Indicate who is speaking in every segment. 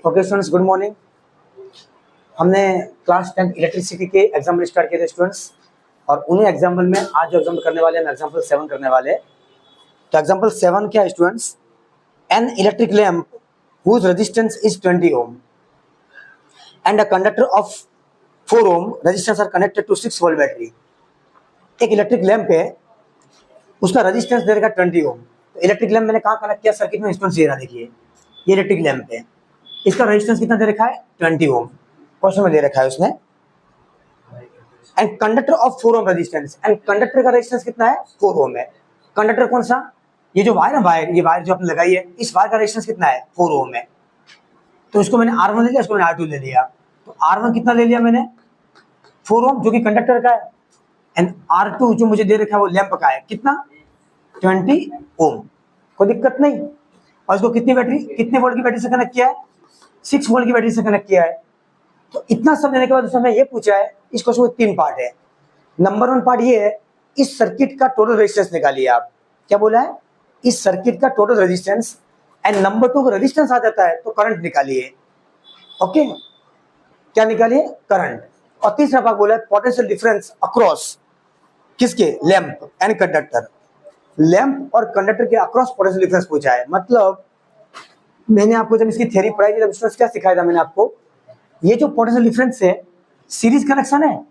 Speaker 1: Okay students, good morning. हमने class 10 electricity के example start किए थे स्टूडेंट्स, और उन्हीं एग्जाम्पल में आज जो एग्जाम्पल करने वाले हैं एग्जाम्पल 7 करने वाले हैं। तो एग्जाम्पल 7 क्या है students? An electric lamp whose resistance is 20 ohm and a conductor of 4 ohm resistance are connected to 6 volt battery. एक इलेक्ट्रिक लैम्प है, उसका रेजिस्टेंस दे रखा 20 ओम। तो इलेक्ट्रिक लैम्प मैंने कहाँ कनेक्ट किया? सर्किट में। स्टूडेंट्स ये रहा, देखिए ये इलेक्ट्रिक लैम्प है, इसका रेजिस्टेंस कितना दे रखा है? 20 ओम। क्वेश्चन में दे रखा है उसने। And conductor of 4 ohm resistance, and conductor का रेजिस्टेंस कितना है? 4 ओम है। कंडक्टर कौन सा? ये जो वायर है, ये वायर जो आपने लगाई है, इस वायर का रेजिस्टेंस कितना है? 4 ओम है। तो इसको मैंने R1 ले लिया, इसको मैंने R2 ले लिया। तो R1 कितना ले लिया मैंने? 4 ओम, जो कि कंडक्टर का है। एंड R2 जो मुझे दे रखा है वो लैंप का है, कितना? 20 ओम। कोई दिक्कत नहीं। और इसको कितनी बैटरी, कितने वोल्ट की बैटरी से कनेक्ट किया है? 6 वोल्ट की बैटरी से कनेक्ट किया है। तो इतना सब देने के बाद उसने ये पूछा है, इस क्वेश्चन में 3 पार्ट है। नंबर 1 पार्ट ये है, इस सर्किट का टोटल रेजिस्टेंस निकालिए आप। क्या बोला है? इस सर्किट का टोटल रेजिस्टेंस। एंड नंबर 2 का रेजिस्टेंस आ जाता है तो करंट निकालिए। ओके, क्या निकालिए? करंट। और तीसरा पार्ट बोला है पोटेंशियल डिफरेंस अक्रॉस किसके? Lamp and conductor. लैंप और कंडक्टर के अक्रॉस पोटेंशियल डिफरेंस पूछा है। मतलब मैंने आपको जब इसकी थ्योरी पढ़ाई थी तब स्टूडेंट्स क्या सिखाया था मैंने आपको? ये जो पोटेंशियल डिफरेंस है, सीरीज कनेक्शन है।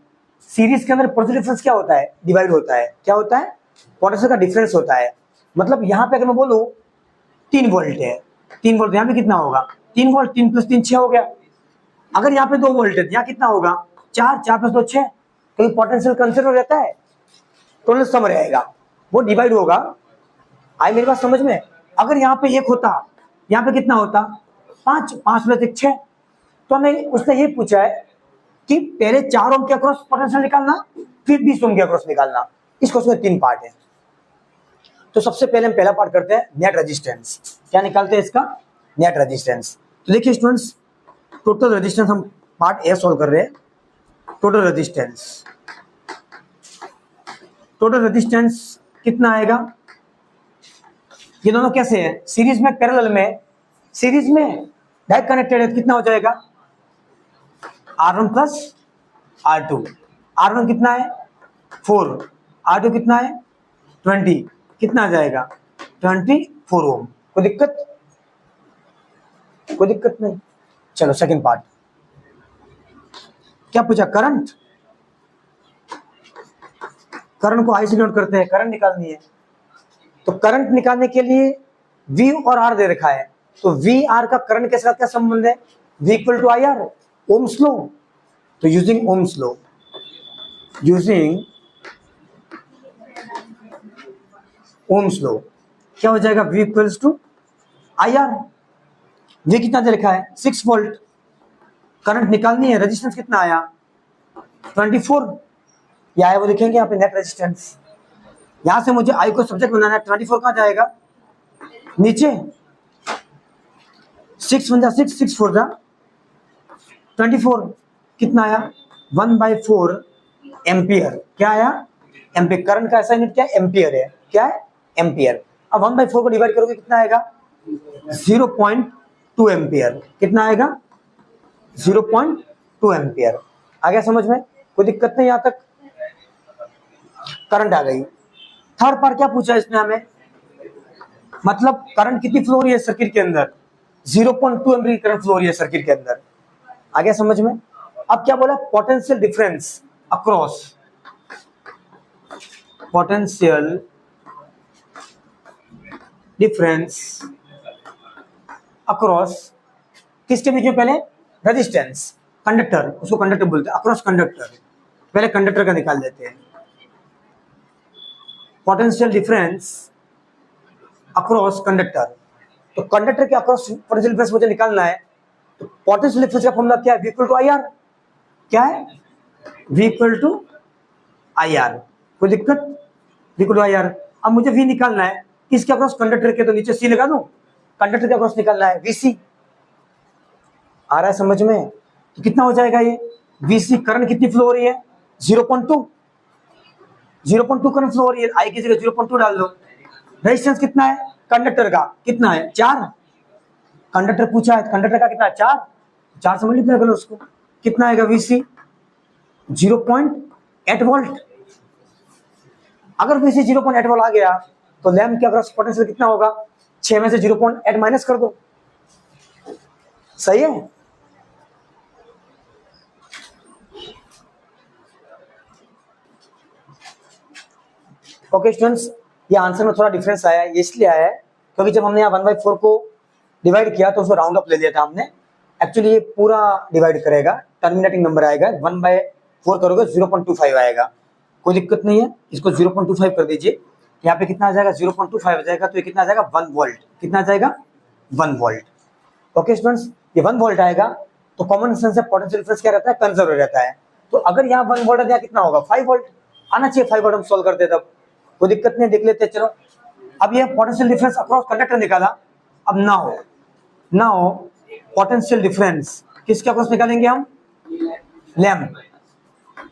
Speaker 1: सीरीज के अंदर पोटेंशियल डिफरेंस क्या होता है? डिवाइड होता है। क्या होता है? पोटेंशियल का डिफरेंस होता है। मतलब यहाँ पे अगर मैं बोलूँ 3 वोल्ट है, 3 वोल्ट, यहाँ पे कितना होगा? 3 वोल्ट, 3 + 3 6 हो गया। अगर यहाँ पे 2 वोल्ट है, यहाँ कितना होगा? 4, 4 + 2 6। तो पोटेंशियल कंसिडर रहता है, टोटल सम रहेगा, वो डिवाइड होगा। आई मेरी बात समझ में? अगर यहाँ पे 1 होता, यहाँ पे कितना होता? 5, 5 + 1 6। तो हमें उसने ये पूछा है कि पहले 4 ओम के अक्रॉस पोटेंशियल निकालना, फिर 20 ओम के अक्रॉस निकालना। इस क्वेश्चन में 3 पार्ट है। तो सबसे पहले हम पहला पार्ट करते हैं, नेट रेजिस्टेंस। क्या निकालते हैं इसका? Net resistance. तो देखिए स्टूडेंट्स, टोटल रेजिस्टेंस हम पार्ट ए सॉल्व कर रहे हैं। टोटल रेजिस्टेंस, टोटल रेजिस्टेंस कितना आएगा? ये दोनों कैसे हैं? सीरीज में, पैरेलल में। सीरीज में डायरेक्ट कनेक्टेड है, कितना हो जाएगा? R1 + R2। R1 कितना है? 4। R2 कितना है? 20। कितना आ जाएगा? 24 ओम। कोई दिक्कत? कोई दिक्कत नहीं। चलो सेकंड पार्ट, क्या पूछा? करंट। करंट को आई से नोट करते हैं, करंट निकालनी है। तो करंट निकालने के लिए V और R दे रखा है। तो V R का करंट के साथ क्या संबंध है? V = IR, Ohm's law. तो using Ohm's law, using Ohm's law क्या हो जाएगा? V = IR। V कितना दे रखा है? 6 वोल्ट। करंट निकालनी है, रेजिस्टेंस कितना आया? 24। या है वो लिखेंगे यहाँ पे नेट रेजिस्टेंस। यहां से मुझे I को सब्जेक्ट बनाना है। 24 कहाँ जाएगा? नीचे। 6 × 6, 6 × 4 = 24। कितना आया? 1/4 एम्पियर। क्या आया? एम्पियर। करंट का ऐसा यूनिट क्या है? एम्पियर है। क्या है? एम्पियर। अब 1/4 को डिवाइड करोगे कितना आएगा? 0.2 एम्पियर। कितना आएगा? 0.2 एम्पियर। आ गया समझ में? कोई दिक्कत नहीं? यहां तक करंट आ गई। थर्ड पार्ट क्या पूछा इसने हमें? मतलब करंट कितनी फ्लो हो रही है सर्किट के अंदर? 0.2 एम्पियर करंट फ्लो हो रही है सर्किट के अंदर। आ गया समझ में? अब क्या बोला? Potential difference across, potential difference across किसके बीच में? पहले रेजिस्टेंस, कंडक्टर, उसको कंडक्टर बोलते हैं, अक्रॉस कंडक्टर। पहले कंडक्टर का निकाल देते हैं। Potential difference across conductor. तो कंडक्टर के अक्रॉस पोटेंशियल डिफरेंस मुझे निकालना है। तो पोटेंशियल डिफरेंस का फॉर्मूला क्या है? V = IR। क्या है? V = IR। कोई दिक्कत? V = IR। अब मुझे V निकालना है किसके अक्रॉस? कंडक्टर के। तो नीचे C लगा दूं। कंडक्टर के अक्रॉस निकालना है VC। आ रहा है समझ में? तो कितना हो जाएगा ये? VC करंट कितनी फ्लो हो रही है? 0.2। 0.2 करंट फ्लो हो रही है। I की जगह 0.2 डाल दो। रेजिस्टेंस कितना है कंडक्टर का? कितना है? 4। कंडक्टर पूछा है, कंडक्टर का कितना 4, 4 से मल्टीप्लाई करो उसको, कितना आएगा VC 0.8 वोल्ट। अगर VC 0.8 वोल्ट आ गया तो लैम्प के अक्रॉस पोटेंशियल कितना होगा, 6 में से 0.8 माइनस कर दो, सही है। ओके स्टूडेंट्स, ये आंसर में थोड़ा डिफरेंस आया है, ये इसलिए आया है क्योंकि जब हमने यहाँ 1/4 को डिवाइड किया तो उसको राउंड अप ले लिया था हमने। एक्चुअली ये पूरा डिवाइड करेगा, टर्मिनेटिंग नंबर आएगा, 1/4 करोगे 0.25 आएगा, कोई दिक्कत नहीं है, इसको 0.25 कर दीजिए। यहाँ पे कितना आ जाएगा, 0.25 आ जाएगा, तो ये कितना आ जाएगा 1 वोल्ट, कितना आ जाएगा 1 वोल्ट। ओके स्टूडेंट्स, ये 1 वोल्ट आएगा तो कॉमन सेंस से पोटेंशियल डिफरेंस क्या रहता है, कंजर्व रहता है। तो अगर यहाँ 1 वोल्ट है, यहाँ कितना होगा 5 वोल्ट आना चाहिए, 5 वोल्ट हम सोल्व करते तब, कोई दिक्कत नहीं, देख लेते हैं। चलो अब ये पोटेंशियल डिफरेंस अक्रॉस कंडक्टर निकाला। अब नाउ पोटेंशियल डिफरेंस किसके अक्रॉस निकालेंगे हम, lamp,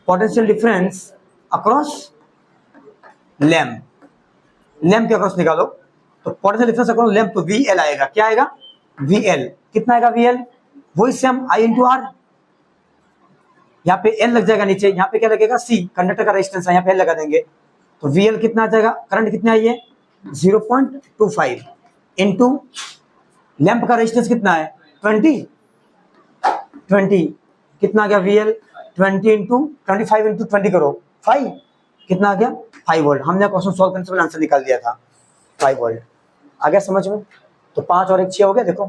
Speaker 1: potential difference across lamp के अक्रॉस निकालो। तो पोटेंशियल डिफरेंस अक्रॉस लैम्प तो VL आएगा, क्या आएगा VL, कितना आएगा VL, वही सेम I इंटू R, यहाँ पे L लग जाएगा नीचे, यहाँ पे क्या लगेगा C, कंडक्टर का रेजिस्टेंस है, यहाँ पे L लगा देंगे तो VL कितना आ जाएगा, करंट कितना आई है 0.25 इंटू लैंप का रेजिस्टेंस कितना है 20, कितना आ गया VL 20 इंटू 25 इंटू 20 करो 5, कितना आ गया 5 वोल्ट। हमने क्वेश्चन सॉल्व करने से आंसर निकाल दिया था 5 वोल्ट। आ गया समझ में, तो 5 और 1 6 हो गया, देखो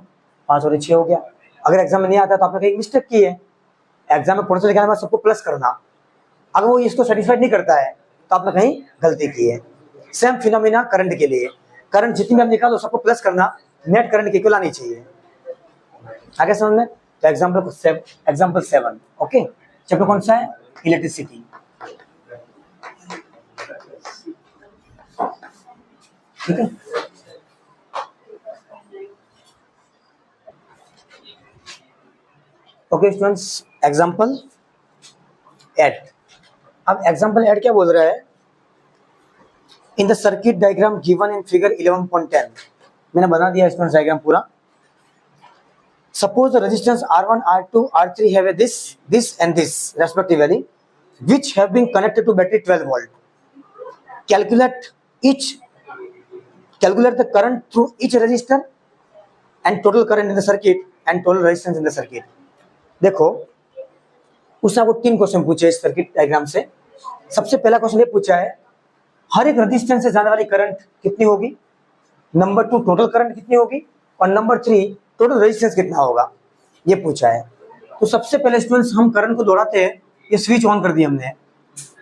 Speaker 1: 5 और 1 6 हो गया। अगर एग्जाम में नहीं आता तो आपने कहीं मिस्टेक की है, एग्जाम में पोटेंशियल निकालने में सबको प्लस करना, अगर वो इसको सेटिस्फाइड नहीं करता है तो आपने कहीं गलती की है। सेम फिनोमिना करंट के लिए, करंट जितनी भी आप निकालो सबको प्लस करना, नेट करंट की इक्वल आनी चाहिए। आगे समझ में, तो एग्जाम्पल 7, ओके। चैप्टर कौन सा है, इलेक्ट्रिसिटी, ठीक है। Okay students, example 8। अब एग्जाम्पल 8 क्या बोल रहा है, in the circuit diagram given in figure 11.10, मैंने बना दिया स्टूडेंट्स डायग्राम पूरा। Suppose the resistance R1, R2, R3 have this and this respectively, which have been connected to battery 12 volt. Calculate the current through each resistor and total current in the circuit and total resistance in the circuit. देखो उसने आपको 3 question पूछे इस circuit diagram से। सबसे पहला question ये पूछा है, हर एक रेजिस्टेंस से जाने वाली करंट कितनी होगी, नंबर 2 टोटल करंट कितनी होगी, और नंबर 3 टोटल रेजिस्टेंस कितना होगा, ये पूछा है। तो सबसे पहले स्टूडेंट्स हम करंट को दौड़ाते हैं, ये स्विच ऑन कर दिया हमने।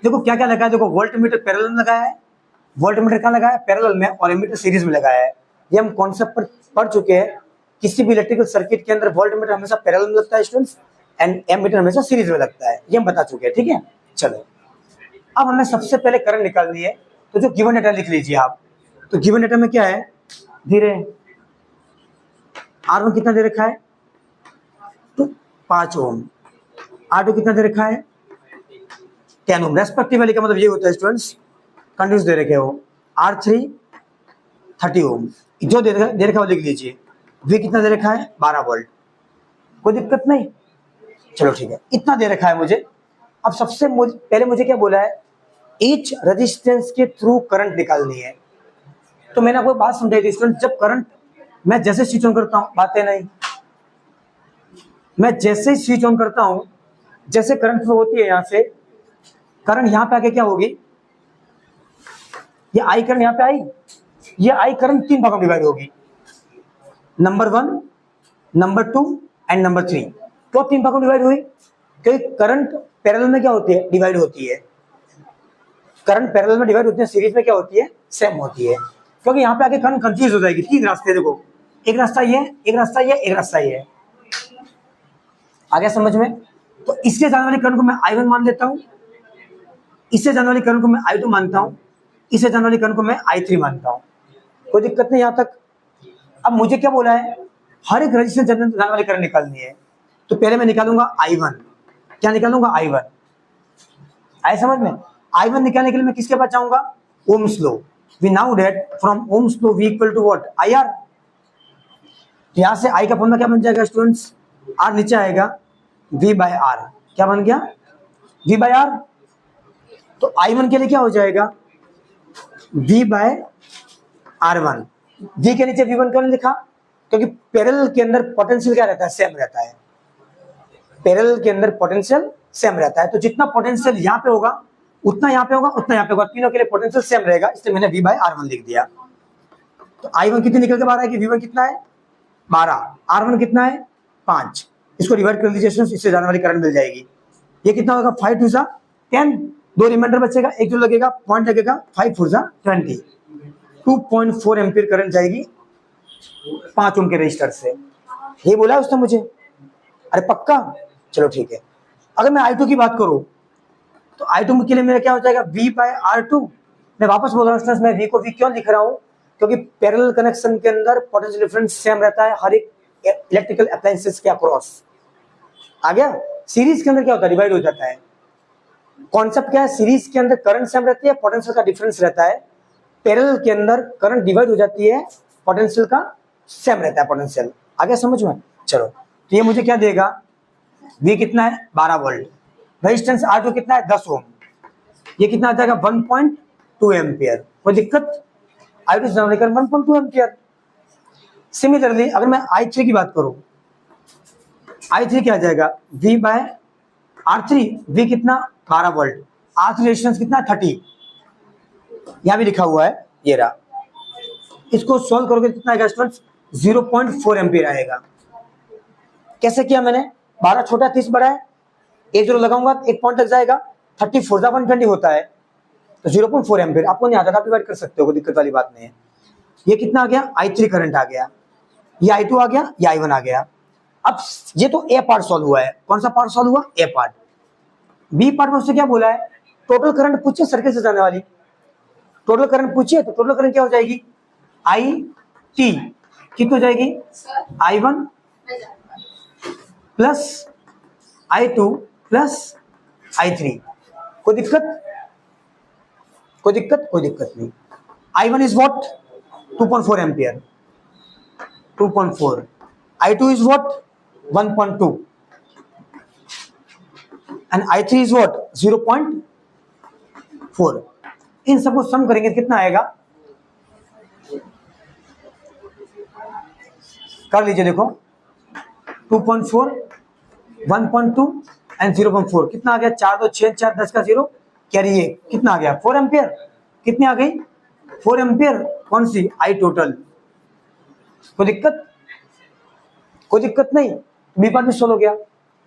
Speaker 1: देखो क्या क्या लगा है, देखो वोल्टमीटर पैरेलल में लगाया है, वोल्टमीटर कहाँ लगाया है पैरेलल में, और एमीटर सीरीज में लगाया है। ये हम कॉन्सेप्ट पर पढ़ चुके हैं, किसी भी इलेक्ट्रिकल सर्किट के अंदर वोल्टमीटर हमेशा पैरेलल में लगता है स्टूडेंट्स, एंड एमीटर हमेशा सीरीज में लगता है, ये हम बता चुके हैं, ठीक है। चलो अब हमें सबसे पहले करंट निकालनी है, तो जो गिवन डेटा लिख लीजिए आप। तो गिवन डेटा में क्या है, धीरे R1 कितना दे रखा है, तो 5 ओम, R2 कितना दे रखा है 10 ओम, रेस्पेक्टिवली का मतलब ये होता है स्टूडेंट्स, कंटिन्यूस दे रखे हो। R3 30 ओम, जो दे रखा है वो लिख लीजिए। V कितना दे रखा है 12 वोल्ट, कोई दिक्कत नहीं, चलो ठीक है, इतना दे रखा है मुझे। अब सबसे पहले मुझे क्या बोला है, ईच रेजिस्टेंस के थ्रू करंट निकालनी है। तो मैंने आपको बात समझाई थी स्टूडेंट, जब करंट मैं जैसे स्विच ऑन करता हूं, बातें नहीं, मैं जैसे ही स्विच ऑन करता हूं, जैसे करंट फ्लो होती है यहां से, करंट यहां पे आके क्या होगी, ये आई करंट यहां पे आई, ये आई करंट 3 भागों में डिवाइड होगी, नंबर 1, नंबर 2 एंड नंबर 3। तो 3 भागों में डिवाइड हुई, क्योंकि करंट पैरेलल में क्या होती है, डिवाइड होती है। करंट पैरेलल में डिवाइड होती है, सीरीज में क्या होती है, सेम होती है। क्योंकि यहाँ पे आके करंट कंफ्यूज हो जाएगी। 3 रास्ते देखो, एक रास्ता ये, एक रास्ता ये, एक रास्ता ये, आ गया समझ में। तो इससे जाने वाली करंट को मैं I1 मान लेता हूँ, इससे जाने वाली करंट को मैं I2 मानता हूँ, इससे जाने वाली करंट को मैं I3 मानता हूँ, कोई दिक्कत नहीं यहाँ तक। अब मुझे क्या बोला है, हर एक रेजिस्टेंस जाने वाली करंट निकालनी है। तो पहले मैं निकालूंगा I1, क्या निकालूंगा I1, आए समझ में। I1 निकालने के लिए मैं किसके पास जाऊंगा, Ohm's law. We now that from Ohm's law V equal to what, IR। तो यहाँ से आई का फॉर्मूला क्या बन जाएगा स्टूडेंट्स, आर नीचे आएगा, वी बाय आर, क्या बन गया, वी बाय आर। तो आई वन के लिए क्या हो जाएगा, V by R one. V के नीचे वी वन क्यों नहीं लिखा, क्योंकि पैरेलल के अंदर पोटेंशियल क्या रहता है, सेम रहता है। पैरेलल के अंदर पोटेंशियल सेम रहता है, तो जितना पोटेंशियल यहाँ पे होगा उतना यहाँ पे होगा, उतना यहाँ पे होगा, तीनों के लिए पोटेंशियल सेम रहेगा, इसलिए मैंने वी बाय आर वन लिख दिया। तो आई वन कितनी निकल के बाहर आएगी, वी वन कितना है 12, आर वन कितना है 5। इसको डिवाइड कर दीजिए, इससे जाने वाली करंट मिल जाएगी। ये कितना होगा 5 टू जा 10, 2 रिमाइंडर बचेगा, एक जो लगेगा पॉइंट लगेगा, 5 4 जा 20, 2.4 एम्पीयर करंट जाएगी 5 ओम के रजिस्टर से। ये बोला उसने मुझे, अरे पक्का, चलो ठीक है। अगर मैं I2 की बात करूं तो I2 के लिए मेरा क्या हो जाएगा, V बाय R2। मैं वापस बोल रहा हूँ, मैं V को V क्यों लिख रहा हूँ, क्योंकि पैरेलल कनेक्शन के अंदर पोटेंशियल डिफरेंस सेम रहता है हर एक इलेक्ट्रिकल अप्लायंसेस के अक्रॉस। आ गया। सीरीज के अंदर क्या होता है, डिवाइड हो जाता है। कॉन्सेप्ट क्या है, सीरीज के अंदर करंट सेम रहती है, पोटेंशियल का डिफरेंस रहता है। पैरेलल के अंदर करंट डिवाइड हो जाती है, पोटेंशियल का सेम रहता है पोटेंशियल। आ गया समझ में। चलो, तो ये मुझे क्या देगा, V कितना है 12 वोल्ट, रेजिस्टेंस R2 कितना है 10 ओम, ये कितना आ जाएगा 1.2 एम्पियर। कोई दिक्कत, I2 से 1.2 एम्पियर। सिमिलरली अगर मैं I3 की बात करूं, I3 क्या आ जाएगा, V बाय R3, V कितना 12 वोल्ट, R3 रेजिस्टेंस कितना 30, यहां भी लिखा हुआ है, ये रहा। इसको सॉल्व करोगे कितना आएगा स्टूडेंट्स, 0.4 एम्पियर आएगा। कैसे किया मैंने, 12 छोटा 30 बड़ा है, एक जीरो लगाऊंगा एक पॉइंट लग जाएगा, 34 जा 120 होता है, तो 0.4 एम्पियर। आपको नहीं आता था, आप डिवाइड कर सकते हो, कोई दिक्कत वाली बात नहीं है। ये कितना आ गया, I3 करंट आ गया, ये I2 आ गया, ये I1 आ गया। अब ये तो ए पार्ट सॉल्व हुआ है, कौन सा पार्ट सॉल्व हुआ, ए पार्ट। बी पार्ट में उससे क्या बोला है, टोटल करंट पूछिए सर्किट से जाने वाली, टोटल करंट पूछिए, तो टोटल करंट क्या हो जाएगी, I T कितनी हो जाएगी, I1 plus I2 plus I3। कोई दिक्कत, कोई दिक्कत, कोई दिक्कत नहीं। I1 is what 2.4 ampere, 2.4, I2 is what 1.2 and I3 is what 0.4। इन सबको सम करेंगे कितना आएगा, कर लीजिए, देखो 2.4, 1.2 एंड 0.4 कितना आ गया, 4 2 6 4 10 का 0 कैरी, ये कितना आ गया 4 एम्पियर। कितनी आ गई 4 एम्पियर, कौन सी, आई टोटल। कोई दिक्कत, कोई दिक्कत नहीं। बी पार्ट में सोल्व हो गया।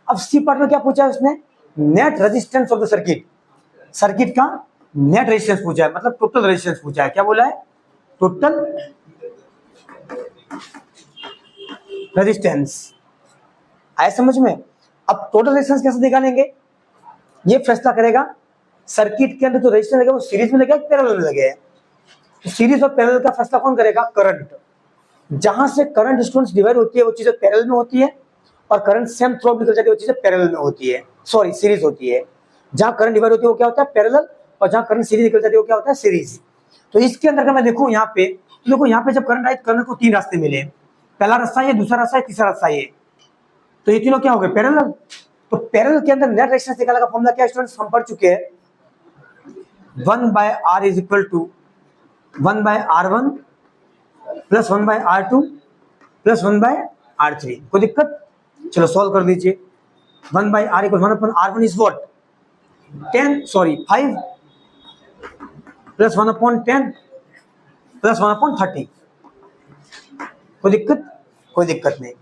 Speaker 1: अब सी पार्ट में क्या पूछा है उसने, net resistance of the circuit, circuit का नेट रेजिस्टेंस पूछा है, मतलब टोटल रेजिस्टेंस पूछा है। क्या बोला है, टोटल रेजिस्टेंस। आया समझ में। अब टोटल रेजिस्टेंस कैसे निकालेंगे, ये फैसला करेगा सर्किट के अंदर जो रेजिस्टेंस लगेगा वो सीरीज में लगेगा पैरेलल में लगेगा। तो सीरीज और पैरेलल का फैसला कौन करेगा, करंट। जहां से करंट स्टूडेंट्स डिवाइड होती है वो चीजें पैरेलल में होती है, और करंट सेम थ्रू निकल जाती है वो चीजें पैरेलल में होती है, सॉरी सीरीज होती है। जहां करंट डिवाइड होती है वो क्या होता है, पैरेलल, और जहां करंट सीरीज निकल जाती है वो क्या होता है, सीरीज। तो इसके अंदर अगर मैं देखूं यहाँ पे, तो देखो यहाँ पे जब करंट आई, करंट को 3 रास्ते मिले, पहला रास्ता ये, दूसरा रास्ता है, तीसरा रास्ता ये। तो ये तीनों क्या हो गए, पैरेलल। तो पैरेलल के अंदर नेट रेजिस्टेंस निकालने का फॉर्मूला क्या स्टूडेंट्स, हम पढ़ चुके हैं, 1/R is equal to 1/R1 plus 1/R2 plus 1/R3। कोई दिक्कत, चलो सॉल्व कर दीजिए। 1/R equal 1/R1 is what 10, sorry 5 plus 1/10 plus 1/30। कोई दिक्कत, कोई दिक्कत नहीं।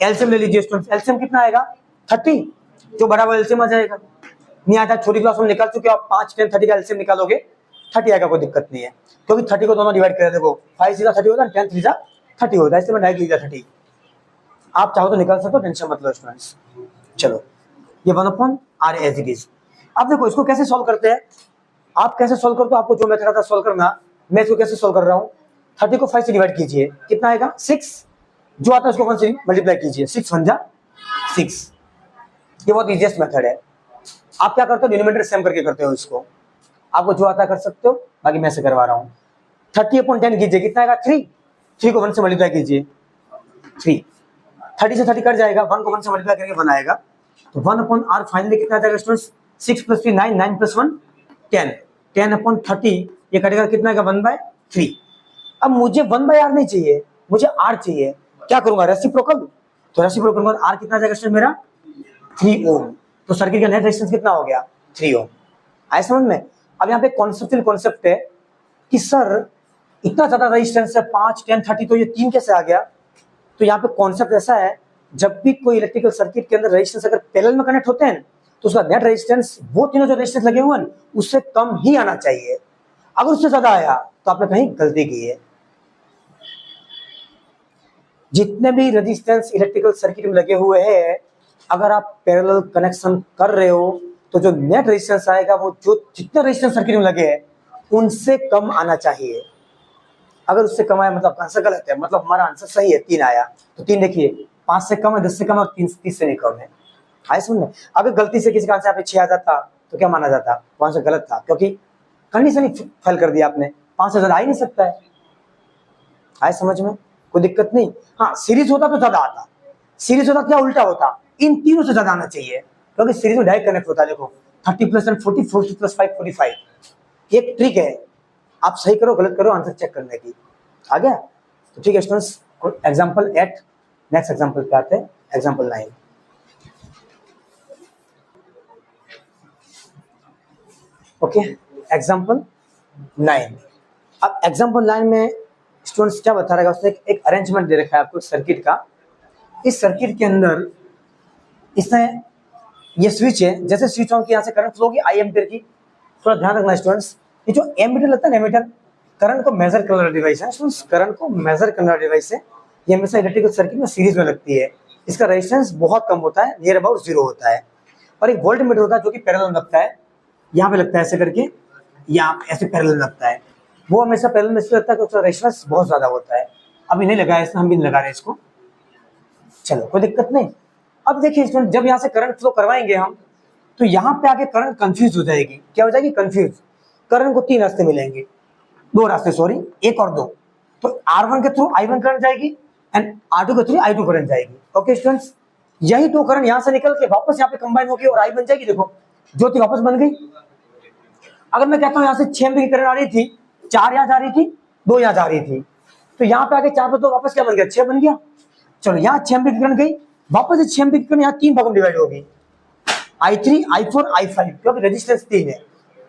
Speaker 1: एलसीएम ले लीजिए स्टूडेंट्स, एलसीएम कितना आएगा 30, जो बड़ा हुआ एलसीएम आ जाएगा। नहीं आता, छोटी क्लास में निकाल चुके हो आप, 5 10 30 का एलसीएम निकालोगे 30 आएगा, कोई दिक्कत नहीं है, क्योंकि 30 को दोनों डिवाइड कर, देखो 5 सीधा 30 होता है, 10 सीधा 30 होता है, इसलिए मैं डायरेक्ट लिखा 30। आप चाहो तो निकाल सकते हो, टेंशन मत लो स्टूडेंट्स। चलो, ये 1/R एज इट इज। अब देखो इसको कैसे सॉल्व करते हैं, आप कैसे सॉल्व करते हो, आपको जो मेथड आता है सॉल्व करना, मैं इसको कैसे सॉल्व कर रहा हूँ। 30 को 5 से डिवाइड कीजिए, कितना आएगा 6, जो आता है उसको 1 से मल्टीप्लाई कीजिए, 6 1 जा 6। ये बहुत इजीएस्ट मेथड है। आप क्या करते हो, डिनोमिनेटर सेम करके करते हो इसको, आपको जो आता कर सकते हो, बाकी मैं से करवा रहा हूँ। 30/10 कीजिए, कितना आएगा 3, 3 को 1 से मल्टीप्लाई कीजिए, 3। 30 से 30 कट जाएगा, 1 को 1 से मल्टीप्लाई करके 1 आएगा, तो 1/r फाइनली कितना आ जाएगा स्टूडेंट्स? 6 + 3 9, 9 + 1 10, 10/30 ये कटेगा कितना आएगा? 1/3। अब मुझे 1/r नहीं चाहिए, मुझे r चाहिए, क्या करूंगा? रेसिप्रोकल, तो रेसिप्रोकल करूंगा, r कितना आ जाएगा स्टूडेंट मेरा? 3 ओम। तो सर्किट का नेट रेजिस्टेंस कितना हो गया? 3 ओम। आए समझ में? अब यहाँ पे कॉन्सेप्चुअल कॉन्सेप्ट है कि सर इतना ज्यादा रेजिस्टेंस है, 5, 10, 30, तो ये 3 कैसे आ गया? तो यहाँ पे कॉन्सेप्ट ऐसा है, जब भी कोई इलेक्ट्रिकल सर्किट के अंदर रेजिस्टेंस अगर पैरेलल में कनेक्ट होते हैं तो उसका नेट रेजिस्टेंस वो तीनों जो रेजिस्टेंस लगे हुए हैं उससे कम ही आना चाहिए। अगर उससे ज्यादा आया तो आपने कहीं गलती की है। जितने भी रेजिस्टेंस इलेक्ट्रिकल सर्किट में लगे हुए हैं, अगर आप पैरेलल कनेक्शन कर रहे हो तो जो नेट रेजिस्टेंस आएगा वो जो जितने रेजिस्टेंस सर्किट में लगे हैं उनसे कम आना चाहिए। अगर उससे कम आया मतलब आंसर गलत है, मतलब हमारा आंसर सही है, 3 आया। तो 3 देखिए 5 से कम है, 10 से कम है और 30 से नहीं कम है। आए समझ में? अगर गलती से किसी का आंसर 6 आ जाता तो क्या माना जाता? वो आंसर गलत था, क्योंकि कंडीशन ही फेल कर दिया आपने, 5 से ज्यादा आ ही नहीं सकता है। आए समझ में? कोई दिक्कत नहीं। हाँ, सीरीज होता तो ज्यादा आता, सीरीज होता क्या उल्टा होता, इन तीनों से ज्यादा आना चाहिए, क्योंकि सीरीज में डायरेक्ट कनेक्ट होता है। देखो 30 + 10 40, 40 + 5 45। एक ट्रिक है, आप सही करो गलत करो आंसर चेक करने की। आ गया? तो ठीक है स्टूडेंट्स, एग्जाम्पल 8, नेक्स्ट एग्जाम्पल पे आते हैं, एग्जाम्पल 9। Okay, example 9। अब एग्जाम्पल 9 में स्टूडेंट्स क्या बता रहेगा, उसने एक अरेंजमेंट दे रखा है आपको सर्किट का। इस सर्किट के अंदर इसने ये स्विच है, जैसे स्विच ऑन किया यहाँ से करंट फ्लो होगी आई एम्पियर की। थोड़ा ध्यान रखना स्टूडेंट्स, ये जो एमीटर लगता है ना, एमीटर करंट को मेजर करने वाला डिवाइस है स्टूडेंट्स, करंट को मेजर करने वाला डिवाइस है। ये हमेशा इलेक्ट्रिकल सर्किट में सीरीज में लगती है। इसका रेजिस्टेंस बहुत कम होता है, नियर अबाउट 0 होता है। और एक वोल्ट मीटर होता है जो कि पैरेलल में लगता है, यहाँ पे लगता है ऐसे करके, यहाँ ऐसे पैरेलल लगता है। वो हमेशा पैरेलल में इसलिए लगता है क्योंकि उसका रेजिस्टेंस बहुत ज्यादा होता है। अभी नहीं लगा है इसमें, हम भी नहीं लगा रहे इसको, चलो कोई दिक्कत नहीं। अब देखिए स्टूडेंट, जब यहाँ से करंट फ्लो करवाएंगे हम तो यहाँ पे आके करंट कंफ्यूज हो जाएगी। क्या हो जाएगी? कंफ्यूज। करंट को 3 रास्ते मिलेंगे, 2 रास्ते सॉरी, 1 और 2। तो R1 के थ्रू I1 करंट जाएगी एंड R2 के थ्रू I2 करंट जाएगी। ओके स्टूडेंट्स, यही 2 करंट यहाँ से निकल के वापस यहाँ पे कंबाइन होगी और I बन जाएगी। देखो ज्योति वापस बन गई। अगर मैं कहता हूँ यहाँ से 6 एम्पीयर की करंट आ रही थी, 4 यहाँ जा रही थी, 2 यहाँ जा रही थी, तो यहाँ पे आके 4 पे 2 वापस क्या बन गया? 6 बन गया। चलो यहाँ 6 एम्पीयर की करंट गई, वापस 6 एम्पीयर की करंट यहाँ 3 भागों में डिवाइड होगी, I3, I4, I5, क्योंकि रेजिस्टेंस 3 है।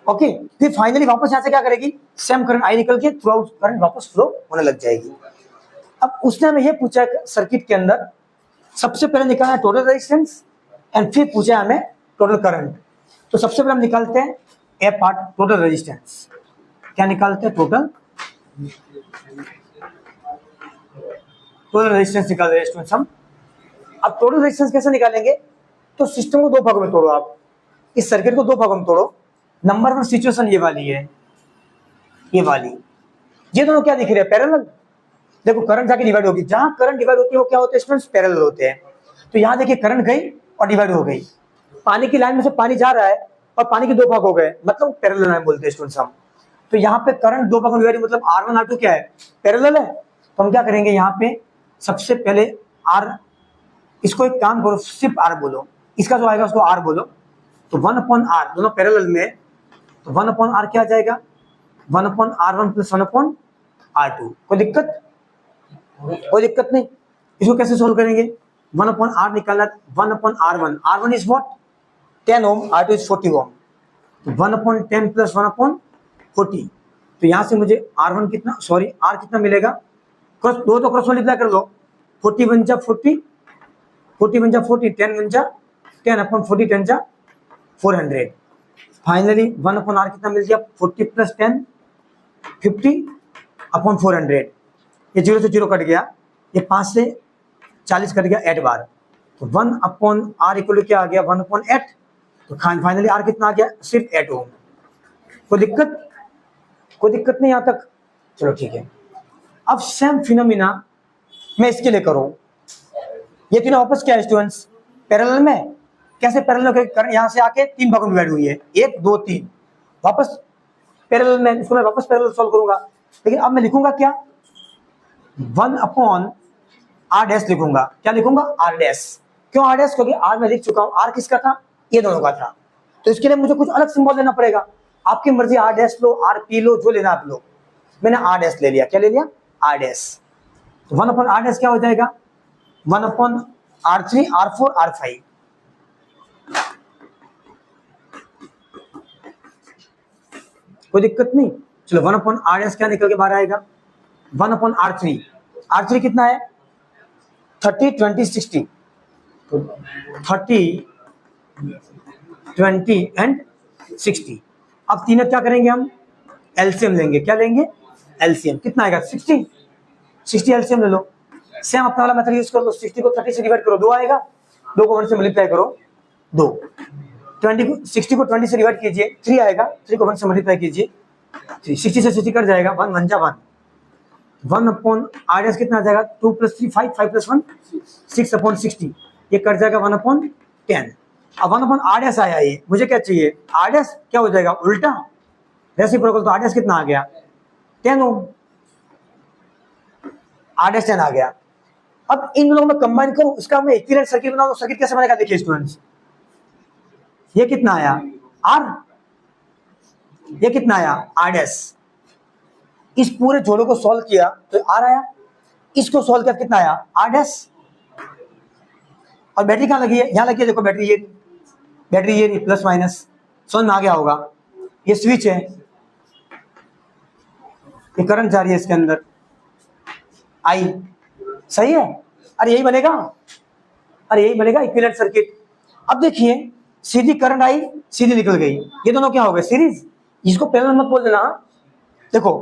Speaker 1: ओके, फिर फाइनली वापस यहाँ से क्या करेगी? सेम करंट I निकल के थ्रू आउट करंट वापस फ्लो होने लग जाएगी। अब उसने हमें ये पूछा है सर्किट के अंदर, सबसे पहले निकालना है टोटल रेजिस्टेंस एंड फिर पूछा है हमें टोटल करंट। तो सबसे पहले हम निकालते हैं ए पार्ट, टोटल रेजिस्टेंस। क्या निकालते हैं? टोटल रेजिस्टेंस निकाल रहे हैं हम। अब टोटल रेजिस्टेंस कैसे निकालेंगे? तो सिस्टम को 2 भागों में तोड़ो, आप इस सर्किट को 2 भागों में तोड़ो। नंबर 1 सिचुएशन ये वाली है, ये वाली, ये दोनों क्या दिख रहे हैं? पैरेलल। देखो करंट जाके डिवाइड होगी, जहां करंट डिवाइड होती है वो क्या होते हैं स्टूडेंट्स? पैरेलल होते हैं। तो यहाँ देखिए करंट गई और डिवाइड हो गई, पानी की लाइन में से पानी जा रहा है और पानी के 2 भाग हो गए, मतलब पैरेलल लाइन बोलते हैं स्टूडेंट्स हम। तो यहाँ पे करंट 2 भागों में डिवाइड, मतलब R1 R2 क्या है? पैरेलल है। तो हम क्या करेंगे यहाँ पे, सबसे पहले R, इसको एक काम करो सिर्फ R बोलो, इसका जो आएगा उसको R बोलो। तो 1/R, दोनों पैरेलल में, तो 1/R क्या आ जाएगा? 1/R1 + 1/R2। कोई दिक्कत? कोई दिक्कत नहीं। इसको कैसे सोल्व करेंगे? 1/R निकालना, 1/R1, R1 is what? 10 ohm, R2 is 40 ohm. तो 1/10 + 1/40। तो यहाँ से मुझे R1 कितना, सॉरी R कितना मिलेगा? क्रॉस दो तो क्रॉस मल्टीप्लाई कर लो, 40 × 40, 40 × 40, 10 × 10/40, 10 × 400। फाइनली 1/R कितना मिल गया? 40 + 10 50/400। ये 0 से 0 कट गया, ये 5 से 40 कट गया 8 बार। तो 1/R इक्वल क्या आ गया? 1/8। तो फाइनली R कितना आ गया? सिर्फ 8 ओम। कोई दिक्कत? कोई दिक्कत नहीं यहाँ तक? चलो ठीक है। अब सेम फिनोमिना मैं इसके लिए करूं, ये तीनों वापस क्या है स्टूडेंट्स? पैरेलल में। कैसे पैरेलल? करंट यहाँ से आके 3 भागों में डिवाइड हुई है, 1 2 3, वापस पैरेलल में। इसको मैं वापस पैरेलल सॉल्व करूंगा, लेकिन अब मैं लिखूंगा क्या? 1/, आर डैश लिखूंगा। क्या लिखूंगा? R dash. क्यों आर डैश? क्योंकि आर मैं लिख चुका हूं। आर किसका था? ये दोनों का था। तो इसके लिए मुझे कुछ अलग सिंबल लेना पड़ेगा। आपकी मर्जी, आर डैश लो, आर पी लो, जो लेना आप लो। मैंने आर डैश ले लिया। क्या ले लिया? R dash. तो 1 अपॉन आर डैश क्या हो जाएगा? 1 अपॉन R3, R4, R5। कोई दिक्कत नहीं। चलो 1 अपॉन आर डैश क्या निकल के बाहर आएगा? 1 अपॉन R3। R3 कितना है? 30, 20, 60। तो 30, 20 एंड 60। अब तीनों क्या करेंगे हम? एलसीएम लेंगे। क्या लेंगे? एलसीएम। कितना आएगा? 60। 60 एलसीएम ले लो। सेम अपना वाला मेथड यूज कर लो। 60 को 30 से डिवाइड करो, 2 आएगा। 2 को 1 से मल्टीप्लाई करो, 2। 60 को 20 से डिवाइड कीजिए, 3 आएगा। 3 को 1 से मल्टीप्लाई कीजिए, 3। 60 से 60 कट जाएगा, 1 1 जा 1। 1 अपॉन आर डैश कितना आ जाएगा? 2 + 3 5, 5 + 1 6 अपॉन 60। ये कट जाएगा 1 अपॉन 10। अब 1 अपॉन आर डैश आया। ये मुझे क्या चाहिए? आर डैश क्या हो जाएगा? उल्टा रेसिप्रोकल। तो आर डैश कितना आ गया? 10 ओम। आर डैश 10 आ गया। अब इन दोनों में कंबाइन करो, इसका मैं इक्विवेलेंट सर्किट बनाऊं। सर्किट कैसे बनेगा? देखिए स्टूडेंट्स, ये कितना आया? आर। ये कितना आया? R dash. इस पूरे जोड़े को सॉल्व किया तो आर आया। इसको सॉल्व किया कितना आया? R dash. और बैटरी कहां लगी है? यहां लगी है। देखो बैटरी, ये बैटरी, ये प्लस माइनस समझ में आ गया होगा। ये स्विच है, ये करंट जा रही है इसके अंदर, आई। सही है? अरे यही बनेगा, अरे यही बनेगा इक्विवेलेंट सर्किट। अब देखिए, सीधी करंट आई, सीधी निकल गई। ये दोनों क्या हो गए? सीरीज। इसको पैरेलल मत बोल देना। देखो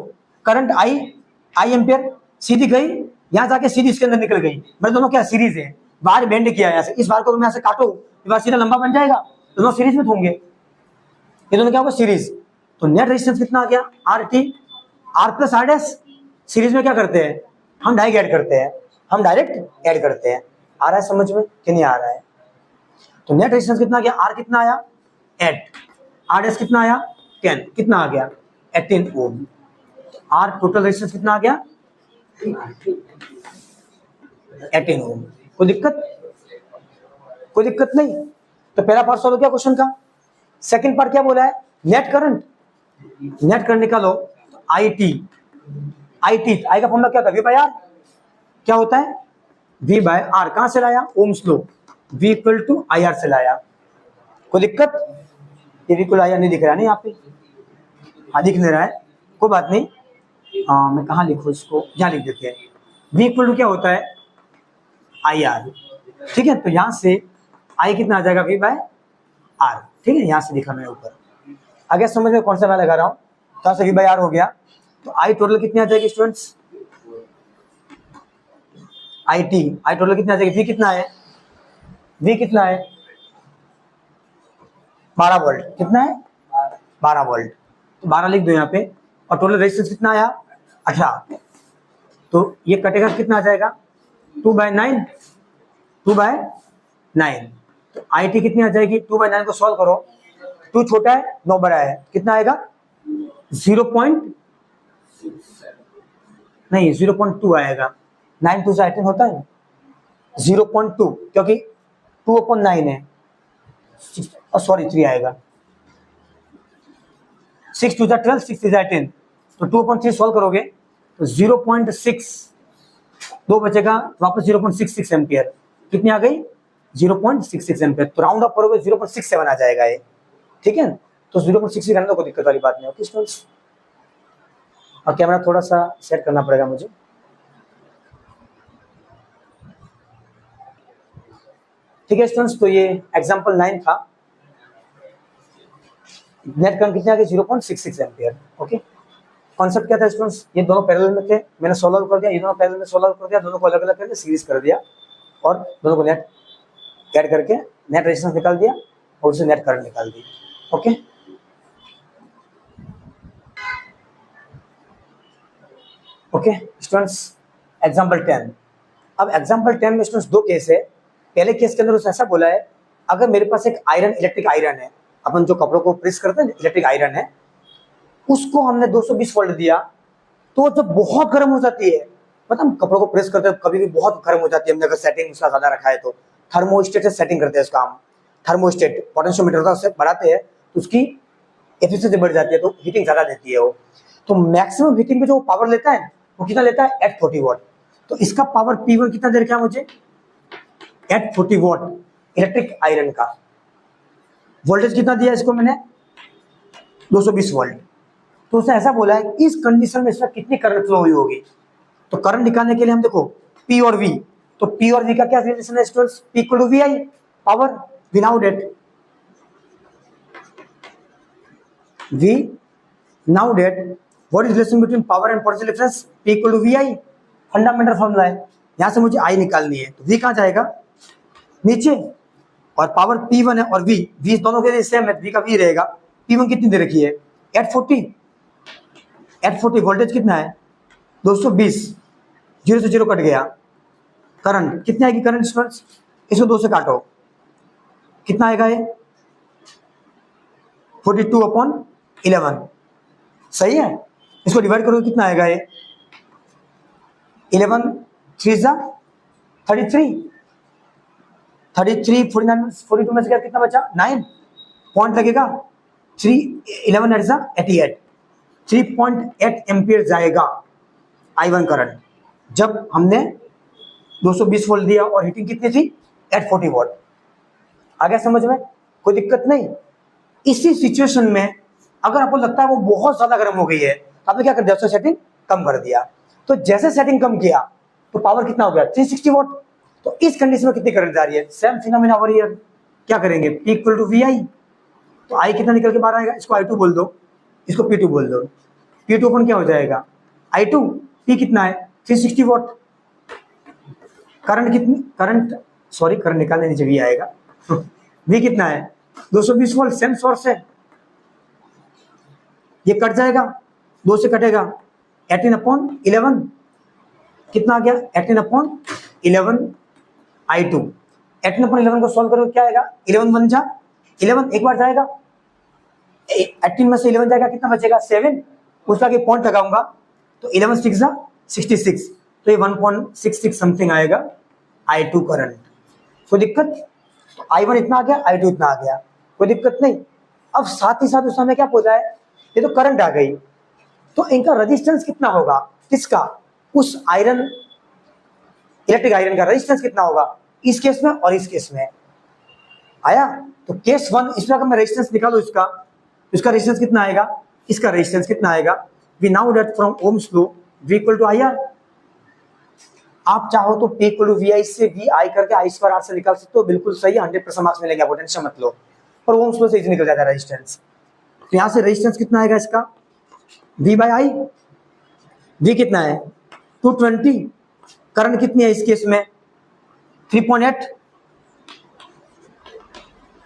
Speaker 1: करंट आई एम्पियर, सीधी गई, यहां जाके सीधी इसके अंदर निकल गई। मतलब दोनों क्या? सीरीज है। बाहर बेंड किया है, इस बार को तुम ऐसे काटो, ये बार सीधा लंबा बन जाएगा, दोनों सीरीज में होंगे। ये दोनों क्या होगा? सीरीज। तो नेट रेजिस्टेंस कितना आ गया? R T. R plus R dash. Series में क्या करते हैं हम? डायरेक्ट ऐड करते हैं, हम डायरेक्ट ऐड करते हैं। आ रहा है समझ में कि नहीं आ रहा है? तो नेट रेजिस्टेंस कितना आ गया? आर कितना आया? 8। आर डैश कितना आया? 10। कितना आ गया? 18 ओम। आर टोटल रेजिस्टेंस कितना आ गया? 18 ओम। कोई दिक्कत? कोई दिक्कत नहीं। तो पहला पार्ट सॉल्व हो गया क्वेश्चन का। सेकंड पार्ट क्या बोला है? Net current. नेट करंट निकालो। I T. I T I का फॉर्मूला क्या था? V by R. क्या होता है? V by R. कहां से लाया? Ohm's law. V equal to I R से लाया। कोई दिक्कत? ये वी इक्वल आई आर नहीं दिख रहा है? नहीं यहाँ पे? हाँ दिख नहीं रहा है, कोई बात नहीं। मैं कहाँ लिखूँ इसको? यहाँ लिख देते हैं। वी इक्वल टू क्या होता है? I R. ठीक है, तो यहाँ से आई कितना आ जाएगा? V by R. ठीक है, यहाँ से लिखा मैं ऊपर। आगे समझ में कौन सा मैं लगा रहा हूँ? तो से वी बाय आर हो गया। तो आई टोटल कितनी आ जाएगी स्टूडेंट्स? आई टोटल कितना आ जाएगी? वी कितना है? वी कितना है? 12 वोल्ट। कितना है? 12 वोल्ट। तो 12 लिख दो यहाँ पे। और टोटल रेजिस्टेंस कितना आया? 18। तो ये कटेगा कितना आ जाएगा? 2/9। 2/9। तो आई टी कितनी आ जाएगी? 2/9 को सॉल्व करो। 2 छोटा है, 9 बड़ा है। कितना आएगा? 0.2 आएगा। 9 2 से 18 होता है 0.2, क्योंकि 2/9 है। सॉरी 3 आएगा। 6 2 12, 6 3 18। तो 2/3 सॉल्व करोगे तो 0.6, 2 बचेगा, वापस 0.66 एम्पियर। कितनी आ गई? 0.66 एम्पियर। तो राउंड अप करोगे 0.67 आ जाएगा ये। ठीक है, तो 0.6 करने को दिक्कत वाली बात नहीं होती स्टूडेंट्स। और कैमरा थोड़ा सा सेट करना पड़ेगा मुझे। ठीक है स्टूडेंट्स, तो ये एग्जांपल 9 था। नेट करंट कितने आ गए? 0.66 एम्पियर। ओके, कॉन्सेप्ट क्या था स्टूडेंट्स? ये दोनों पैरेलल में थे, मैंने सोल्व कर दिया। ये दोनों पैरेलल में सोल्व कर दिया, दोनों को अलग अलग करके सीरीज कर दिया और दोनों को नेट ऐड करके नेट रेजिस्टेंस निकाल दिया और उससे नेट करंट निकाल दी। Okay, okay students, example 10। अब एग्जांपल 10 में स्टूडेंट्स 2 केस है। पहले केस के अंदर उसने ऐसा बोला है, अगर मेरे पास एक आयरन, इलेक्ट्रिक आयरन है, अपन जो कपड़ों को प्रेस करते हैं इलेक्ट्रिक आयरन है, उसको हमने 220 वोल्ट दिया, तो जब बहुत गर्म हो जाती है पता हम कपड़ों को प्रेस करते हैं कभी भी बहुत गर्म हो जाती है, हमने अगर सेटिंग उसका ज्यादा रखा है तो थर्मोस्टेट से सेटिंग करते हैं उसका हम। थर्मोस्टेट पोटेंशियोमीटर होता है, उससे बढ़ाते हैं तो उसकी एफिशिएंसी बढ़ जाती है, तो हीटिंग ज्यादा देती है वो। तो मैक्सिमम हीटिंग में जो पावर लेता है वो कितना लेता है 840 वॉट। तो इसका पावर P1 कितना दे रखा है मुझे 840 वॉट इलेक्ट्रिक आयरन का। वोल्टेज कितना दिया इसको मैंने 220 वोल्ट। तो उसने ऐसा बोला है इस कंडीशन में इसमें कितनी करंट फ्लो हुई होगी। तो करंट निकालने के लिए हम देखो P और V, तो P और V का क्या रिलेशन है students, P equal to VI power विनाउट डेट। V नाउ डेट what is relation between power and potential difference, P equal to VI fundamental formula है। यहां से मुझे I निकालनी है, तो V कहां जाएगा नीचे, और पावर P1 है और V दोनों के लिए सेम है, V का V रहेगा। P1 कितनी दे रखी है 840 वोल्टेज कितना है 220, 0 से 0 कट गया। करंट कितनी आएगी करंट स्टूडेंट्स, इसको 2 से काटो कितना आएगा ये 42/11, सही है। इसको डिवाइड करोगे कितना आएगा ये 11 3 जा 33, 42 में से क्या कितना बचा 9 पॉइंट लगेगा 3 11 8 जा 88, 3.8 एम्पियर जाएगा I1 करंट जब हमने 220 वोल्ट दिया और हीटिंग कितनी थी 840 वॉट। आ गया समझ में, कोई दिक्कत नहीं। इसी सिचुएशन में अगर आपको लगता है वो बहुत ज्यादा गर्म हो गई है, आपने क्या कर दिया उसका सेटिंग कम कर दिया। तो जैसे सेटिंग कम किया तो पावर कितना हो गया 360 वॉट। तो इस कंडीशन में कितनी करंट जा रही है, सेम फिनोमेना हो रही है। क्या करेंगे P इक्वल टू VI, तो I कितना निकल के बाहर आएगा, इसको I2 बोल दो, इसको P2 बोल दो। P2 अपन क्या हो जाएगा I2, P कितना है 360 वॉट। करंट कितनी, करंट निकालने नीचे V आएगा V कितना है 220 वोल्ट, सेम सोर्स है, ये कट जाएगा 2 से कटेगा 18/11 कितना आ गया 18/11 I2। 18/11 को सॉल्व करोगे क्या आएगा 11 1 जा 11, एक बार जाएगा 18 में से 11 जाएगा कितना बचेगा 7, उसका के पॉइंट लगाऊंगा तो 11 6 जा 66, तो ये 1.66 समथिंग आएगा I2 करंट। कोई दिक्कत, तो I1 इतना आ गया I2 इतना आ गया, कोई दिक्कत नहीं। अब साथ ही साथ उस समय क्या पूछा है, ये तो करंट आ गई, तो इनका रेजिस्टेंस कितना होगा, किसका उस आयरन इलेक्ट्रिक आयरन का रेजिस्टेंस कितना होगा इस केस में और इस केस में आया। तो केस 1 इसमें अगर मैं रेजिस्टेंस निकालू इसका रेजिस्टेंस कितना आएगा, इसका रेजिस्टेंस कितना आएगा, we now that from Ohm's law V equal to IR। आप चाहो तो P इक्वल टू VI से VI करके I2R से निकाल सकते हो, बिल्कुल सही, 100% मार्क्स मिलेंगे, आपको टेंशन मत लो। पर ओम्स लॉ से इजी निकल जाता है रेजिस्टेंस। तो यहां से रेजिस्टेंस कितना आएगा इसका V/I, V कितना है 220, करंट कितनी है इस केस में 3.8,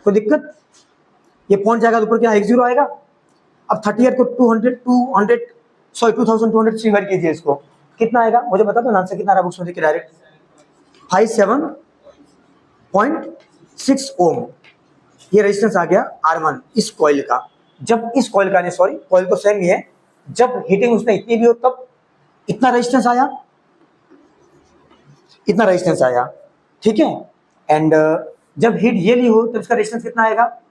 Speaker 1: कोई दिक्कत, ये पहुंच जाएगा ऊपर क्या 10 आएगा। अब 38 को 2200 से डिवाइड कीजिए, इसको कितना आएगा मुझे बता दो, आंसर कितना आ रहा है बुक्स में देखिए डायरेक्ट 57.6 ओम। ये रेजिस्टेंस आ गया R1 इस कॉइल का। जब इस कॉइल का नहीं, सॉरी कॉइल तो सेम ही है, जब हीटिंग उसमें इतनी भी हो तब इतना रेजिस्टेंस आया, इतना रेजिस्टेंस आया, ठीक है। एंड जब हीट ये ली हो तो इसका रेजिस्टेंस कितना आएगा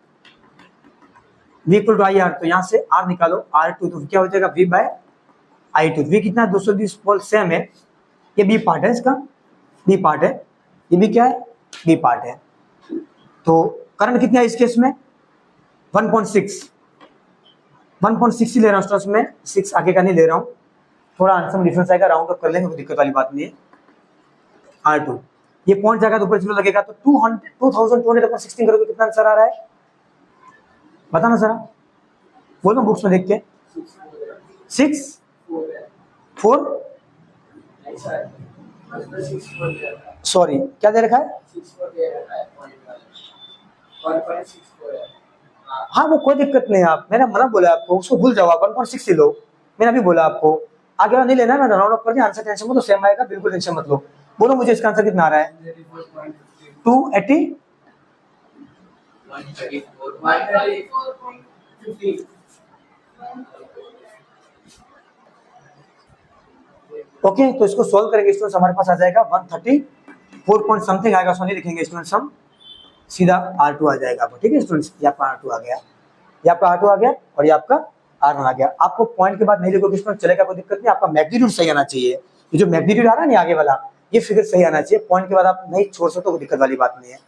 Speaker 1: V इक्वल टू IR, तो यहां से R निकालो R2, तो क्या हो जाएगा V/I2। V कितना 220 वोल्ट सेम है, ये B पार्ट है, इसका B पार्ट है, ये भी क्या है B पार्ट है। तो करंट कितना है इस केस में 1.6 ही ले रहा हूँ स्टूडेंट्स में, 6 आगे का नहीं ले रहा हूँ, थोड़ा आंसर में डिफरेंस आएगा, राउंड अप कर लेंगे, कोई दिक्कत वाली बात नहीं है। R2 ये पॉइंट जाएगा तो ऊपर जीरो लगेगा, तो 2200/16 करोगे कितना आंसर आ रहा है बताना जरा, बोलो बुक्स में देख के 6 4 सॉरी क्या दे रखा है, हाँ वो कोई दिक्कत नहीं, आप मैंने मना बोला आपको, उसको भूल जाओ आप 1.6 ही लो, मैंने अभी बोला आपको आगे वाला नहीं लेना है, मैं राउंड अप कर दिया, आंसर टेंशन मत लो, सेम आएगा, बिल्कुल टेंशन मत लो। बोलो मुझे इसका आंसर कितना आ रहा है 280 134.50 ओके, तो इसको सोल्व करेंगे स्टूडेंट्स, हमारे पास आ जाएगा 134 पॉइंट समथिंग आएगा, सो नहीं लिखेंगे स्टूडेंट्स हम, सीधा R2 आ जाएगा आपको। ठीक है स्टूडेंट्स, ये आपका R2 आ गया, ये आपका R2 आ गया और ये आपका R1 आ गया। आपको पॉइंट के बाद नहीं लिखोगे स्टूडेंट चलेगा, कोई दिक्कत नहीं, आपका मैग्नीट्यूड सही आना चाहिए। ये जो मैग्नीट्यूड आ रहा है ना आगे वाला, ये फिगर सही आना चाहिए, पॉइंट के बाद आप नहीं छोड़ सकते, कोई दिक्कत वाली बात नहीं है।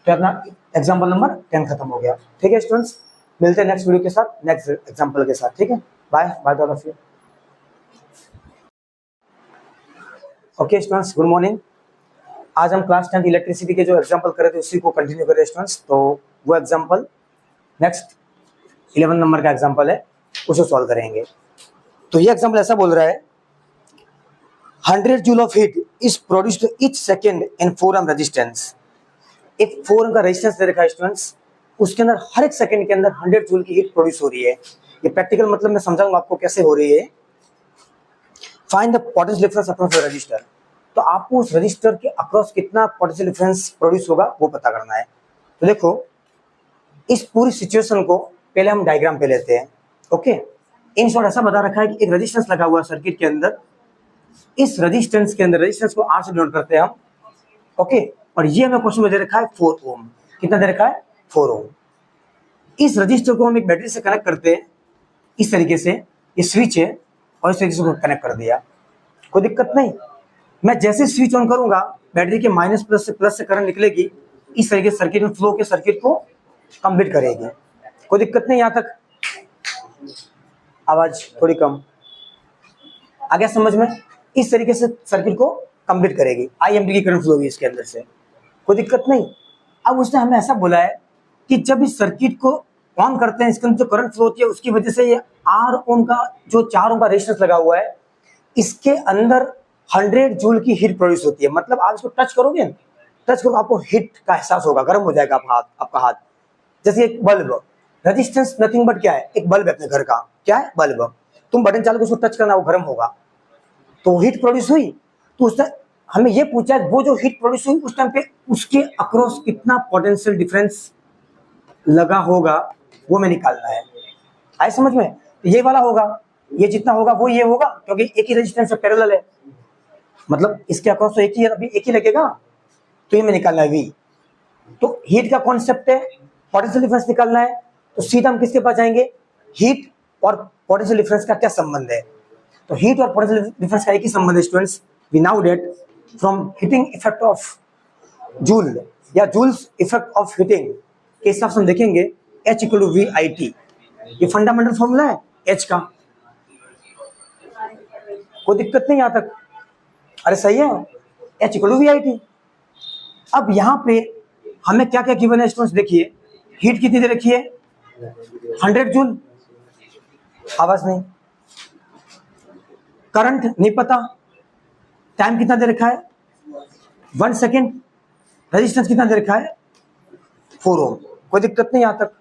Speaker 1: तो अपना एग्जाम्पल नंबर 10 खत्म हो गया। ठीक है स्टूडेंट्स, मिलते हैं नेक्स्ट वीडियो के साथ, नेक्स्ट एग्जाम्पल के साथ। ठीक है, bye bye all of you. Okay students, good morning. आज हम क्लास 10 इलेक्ट्रिसिटी के जो एग्जाम्पल कर रहे थे उसी को कंटिन्यू कर रहे हैं स्टूडेंट्स। तो वो एग्जाम्पल नेक्स्ट 11 नंबर का एग्जाम्पल है, उसे सॉल्व करेंगे। तो ये एग्जाम्पल ऐसा बोल रहा है 100 joule of heat is produced each second in 4 ohm resistance. एक 4 ओम का रेजिस्टेंस दे रखा है स्टूडेंट्स, उसके अंदर हर एक सेकंड के अंदर 100 जूल की हीट प्रोड्यूस हो रही है। ये प्रैक्टिकल मतलब मैं समझाऊंगा आपको कैसे हो रही है। Find the potential difference across the register. तो आपको उस रजिस्टर के अक्रॉस कितना पोटेंशियल डिफरेंस प्रोड्यूस होगा वो पता करना है। तो देखो इस पूरी सिचुएशन को पहले हम डायग्राम पे लेते हैं। ओके, इन शॉर्ट ऐसा बता रखा है कि एक रेजिस्टेंस लगा हुआ है सर्किट के अंदर, इस रेजिस्टेंस के अंदर रेजिस्टेंस को R से डिनोट करते हैं हम। ओके, और ये हमें क्वेश्चन में दे रखा है 4 ओम। कितना दे रखा है? 4 ओम। इस रजिस्टर को हम एक बैटरी से कनेक्ट करते हैं इस तरीके से, ये स्विच है और इस तरीके से कनेक्ट कर दिया, कोई दिक्कत नहीं। मैं जैसे स्विच ऑन करूंगा बैटरी के माइनस प्लस से करंट निकलेगी, इस तरीके से सर्किट में फ्लो के सर्किट को कंप्लीट करेगी, कोई दिक्कत नहीं। यहाँ तक आवाज थोड़ी कम आ गया समझ में? इस तरीके से सर्किट को कंप्लीट करेगी, IMP की करंट फ्लो होगी इसके अंदर से, कोई दिक्कत नहीं। अब उसने हमें ऐसा बोला है कि जब इस सर्किट को ऑन करते हैं इसके अंदर जो करंट फ्लो होती है उसकी वजह से ये R ओम का जो 4 ओम का रेजिस्टेंस लगा हुआ है इसके अंदर 100 जूल की हीट प्रोड्यूस होती है। मतलब आप इसको टच करोगे, टच करो आपको हीट का एहसास होगा, गर्म हो जाएगा आपका हाथ। जैसे एक बल्ब, रेजिस्टेंस नथिंग बट क्या है? एक बल्ब है अपने घर का, क्या है? बल्ब। तुम बटन चालू उसको टच करना, वो गर्म होगा, तो हीट प्रोड्यूस हुई। तो उसने हमें ये पूछा है वो जो हीट प्रोड्यूस हुई उस टाइम पे उसके अक्रॉस कितना पोटेंशियल डिफरेंस लगा होगा वो हमें निकालना है। आए समझ में? तो ये वाला होगा, ये जितना होगा वो ये होगा, क्योंकि एक ही रेजिस्टेंस पैरेलल है, मतलब इसके अक्रॉस तो एक ही है, अभी एक ही लगेगा, तो ये हमें निकालना है V। तो हीट का कॉन्सेप्ट है, पोटेंशियल डिफरेंस निकालना है, तो सीधा हम किसके पास जाएंगे? हीट और पोटेंशियल डिफरेंस का क्या संबंध है? तो हीट और पोटेंशियल डिफरेंस का एक ही संबंध है students. We now that from heating effect of joule या जूल्स इफेक्ट ऑफ हीटिंग के हिसाब से हम देखेंगे H इक्वल टू VIT। ये फंडामेंटल फॉर्मूला है H का, कोई दिक्कत नहीं यहाँ तक? अरे सही है, H इक्वल टू VIT। अब यहाँ पे हमें क्या क्या गिवन है स्टूडेंट्स? देखिए हीट कितनी दे रखी है? 100 जूल, आवाज नहीं। करंट नहीं पता, टाइम कितना दे रखा है? 1 सेकेंड। रेजिस्टेंस कितना दे रखा है? 4 ओम, कोई दिक्कत नहीं यहाँ तक।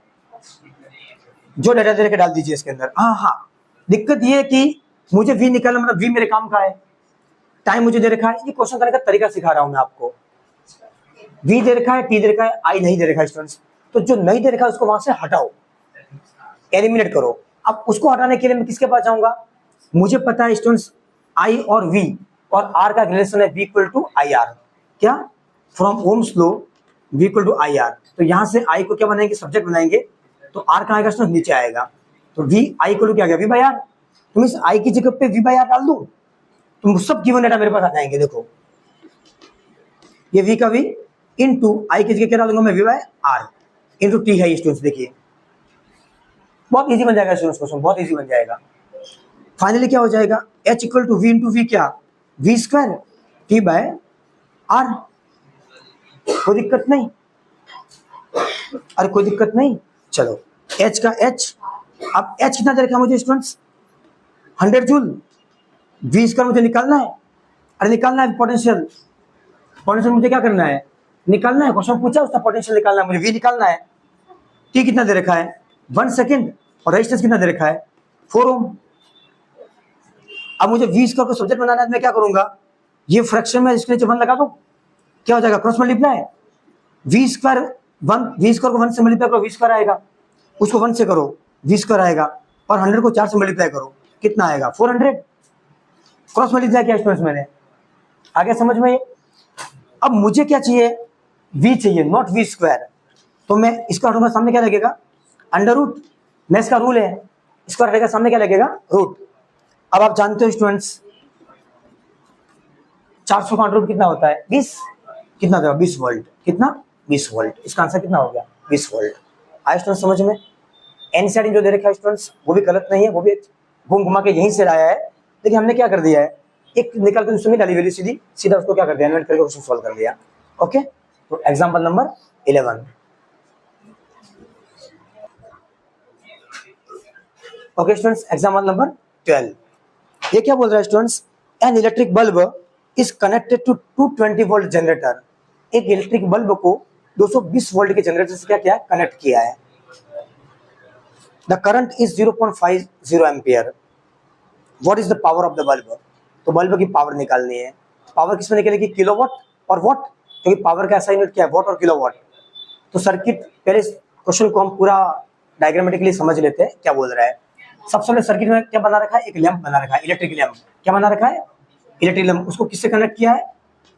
Speaker 1: जो डाटा दे रखा डाल दीजिए इसके अंदर। हाँ, दिक्कत ये है कि मुझे V निकालना, मतलब V मेरे काम का है, टाइम मुझे दे रखा है। ये क्वेश्चन करने का तरीका सिखा रहा हूं मैं आपको। V दे रखा है, T दे रखा है, I नहीं दे रखा है स्टूडेंट्स। तो जो नहीं दे रखा है उसको वहां से हटाओ, एलिमिनेट करो। अब उसको हटाने के लिए मैं किसके पास जाऊंगा? मुझे पता है स्टूडेंट्स I और V और R का रिलेशन है V इक्वल टू IR। क्या? From Ohm's law V equal to IR। तो यहां से I को क्या बनाएंगे? सब्जेक्ट बनाएंगे, तो R कहाँ आएगा स्टूडेंट? नीचे आएगा। तो V I इक्वल टू क्या गया? V by R। तुम इस I की जगह पे V बाई R डाल दो, तुम सब गिवन डेटा मेरे पास आ जाएंगे। देखो ये V का V इंटू I की जगह क्या डालूंगा मैं? V by R into T है स्टूडेंट्स। देखिए बहुत इजी बन जाएगा स्टूडेंट्स, क्वेश्चन बहुत इजी बन जाएगा। फाइनली क्या हो जाएगा? H equal to V into V, क्या? V square T by R। कोई दिक्कत नहीं, अरे कोई दिक्कत नहीं। चलो H का H, अब H कितना दे रखा मुझे स्टूडेंट्स? 100 जूल। V स्क्वायर मुझे निकालना है, अरे निकालना है पोटेंशियल। पोटेंशियल मुझे क्या करना है? निकालना है। क्वेश्चन पूछा उसका पोटेंशियल निकालना है, मुझे V निकालना है। T कितना दे रखा है? 1 सेकेंड। और रेजिस्टेंस कितना दे रखा है? 4 ओम। अब मुझे V स्क्वायर को सब्जेक्ट बनाना है, मैं क्या करूंगा? ये फ्रैक्शन में इसके नीचे 1 लगा दो, क्या हो जाएगा? Cross multiply. V स्क्वायर को 1 से मल्टीप्लाई करो, V स्क्वायर आएगा। उसको 1 से करो, V स्क्वायर आएगा। और 100 को 4 से मल्टीप्लाई करो, कितना आएगा? 400। क्रॉस मल्टीप्लाई किया स्टूडेंट्स मैंने, आगे समझ में। अब मुझे क्या चाहिए, v चाहिए, नॉट v स्क्वायर। तो मैं इसका हटूंगा, सामने क्या लगेगा, अंडर रूट। मैं इसका रूल है, इसका हटेगा, सामने क्या लगेगा, रूट। अब आप जानते हो स्टूडेंट्स 400 का अंडर रूट कितना होता है, 20, कितना होगा, 20 वोल्ट। कितना, 20 वोल्ट। इसका आंसर कितना हो गया, 20 वोल्ट। आए स्टूडेंट्स समझ में। एनसीईआरटी जो दे रखा है स्टूडेंट्स वो भी गलत नहीं है, वो भी घूम घुमा के यहीं से लाया है, लेकिन हमने क्या कर दिया है, एक निकाल के उसमें डाली वैल्यू सीधी, सीधा उसको क्या कर दिया, इन्वर्ट करके क्वेश्चन सॉल्व कर दिया। ओके, तो example number 11। Okay students, example number 12। ये क्या बोल रहा है students, an electric bulb is connected to 220 volt generator. एक इलेक्ट्रिक बल्ब को 220 वोल्ट के जनरेटर से क्या किया है, कनेक्ट किया है। The current is 0.50 ampere. What is the power of the bulb. तो बल्ब की पावर निकालनी है। पावर किसमें निकलेगी, किलोवाट और वॉट, क्योंकि पावर का ऐसा यूनिट क्या है, वॉट और किलोवाट। तो सर्किट, पहले क्वेश्चन को हम पूरा डायग्रामेटिकली समझ लेते हैं क्या बोल रहा है। सबसे पहले सर्किट में क्या बना रखा है, एक लैंप बना रखा है, इलेक्ट्रिक लैंप। क्या बना रखा है, इलेक्ट्रिक लैंप। उसको किससे कनेक्ट किया है,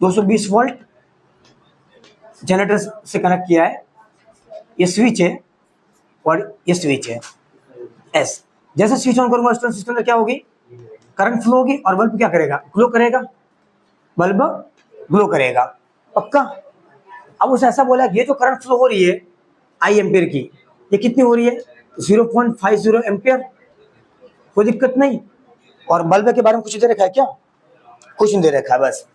Speaker 1: 220 वोल्ट जनरेटर से कनेक्ट किया है। ये स्विच है और ये स्विच है एस। जैसे स्विच ऑन करूंगा स्टूडेंट, सिस्टम में क्या होगी, करंट फ्लो होगी और बल्ब क्या करेगा, ग्लो करेगा, बल्ब ग्लो करेगा। पक्का। अब उसे ऐसा बोला ये जो करंट फ्लो हो रही है आई एम्पियर की, ये कितनी हो रही है, 0.50 एम्पियर। कोई दिक्कत नहीं। और बल्ब के बारे में कुछ दे रखा है क्या, कुछ नहीं दे रखा है, बस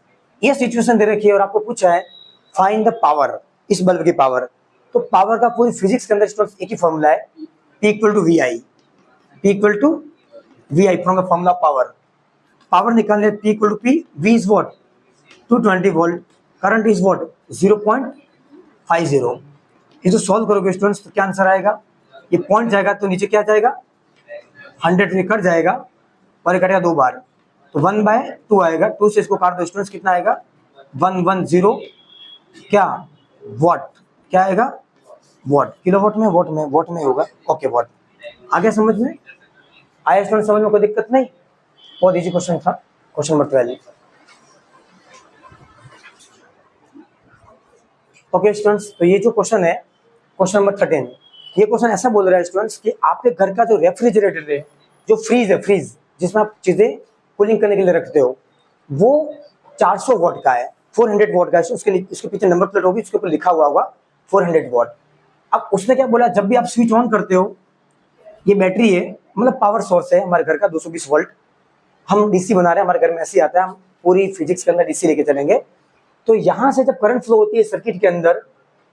Speaker 1: ये सिचुएशन दे रखी है और आपको पूछा है फाइंड द पावर, इस बल्ब की पावर। तो पावर का पूरी फिजिक्स के अंदर एक ही फॉर्मूला है, P equal to V I, P equal to V I from the formula power. Power निकालने P equal to P, V is what 220 volt, current is what 0.50। इसे सॉल्व करोगे स्टूडेंट्स तो क्या आंसर आएगा, ये पॉइंट जाएगा तो नीचे क्या जाएगा 100 कट जाएगा और ये कटेगा 2 बार, तो 1/2 आएगा। 2 से इसको काट दो स्टूडेंट्स, कितना आएगा 110 क्या वॉट, क्या आएगा वॉट। किलोवाट में, वॉट में होगा। Okay what. आगे समझ में आया स्टूडेंट, समझ में कोई दिक्कत नहीं। बहुत इजी क्वेश्चन था, क्वेश्चन नंबर 12। ओके स्टूडेंट्स, तो ये जो क्वेश्चन है क्वेश्चन नंबर 13, ये क्वेश्चन ऐसा बोल रहा है स्टूडेंट्स कि आपके घर का जो रेफ्रिजरेटर है, जो फ्रीज है, फ्रीज जिसमें आप चीजें कूलिंग करने के लिए रखते हो, वो 400 वॉट का है, 400 वॉट का है। उसके पीछे नंबर प्लेट होगी, उसके ऊपर लिखा हुआ होगा 400 वॉट। अब उसने क्या बोला, जब भी आप स्विच ऑन करते हो, ये बैटरी है, मतलब पावर सोर्स है हमारे घर का 220 वोल्ट। हम डीसी बना रहे हैं, हमारे घर में ऐसे ही आता है, हम पूरी फिजिक्स के अंदर डीसी लेके चलेंगे। तो यहाँ से जब करंट फ्लो होती है सर्किट के अंदर,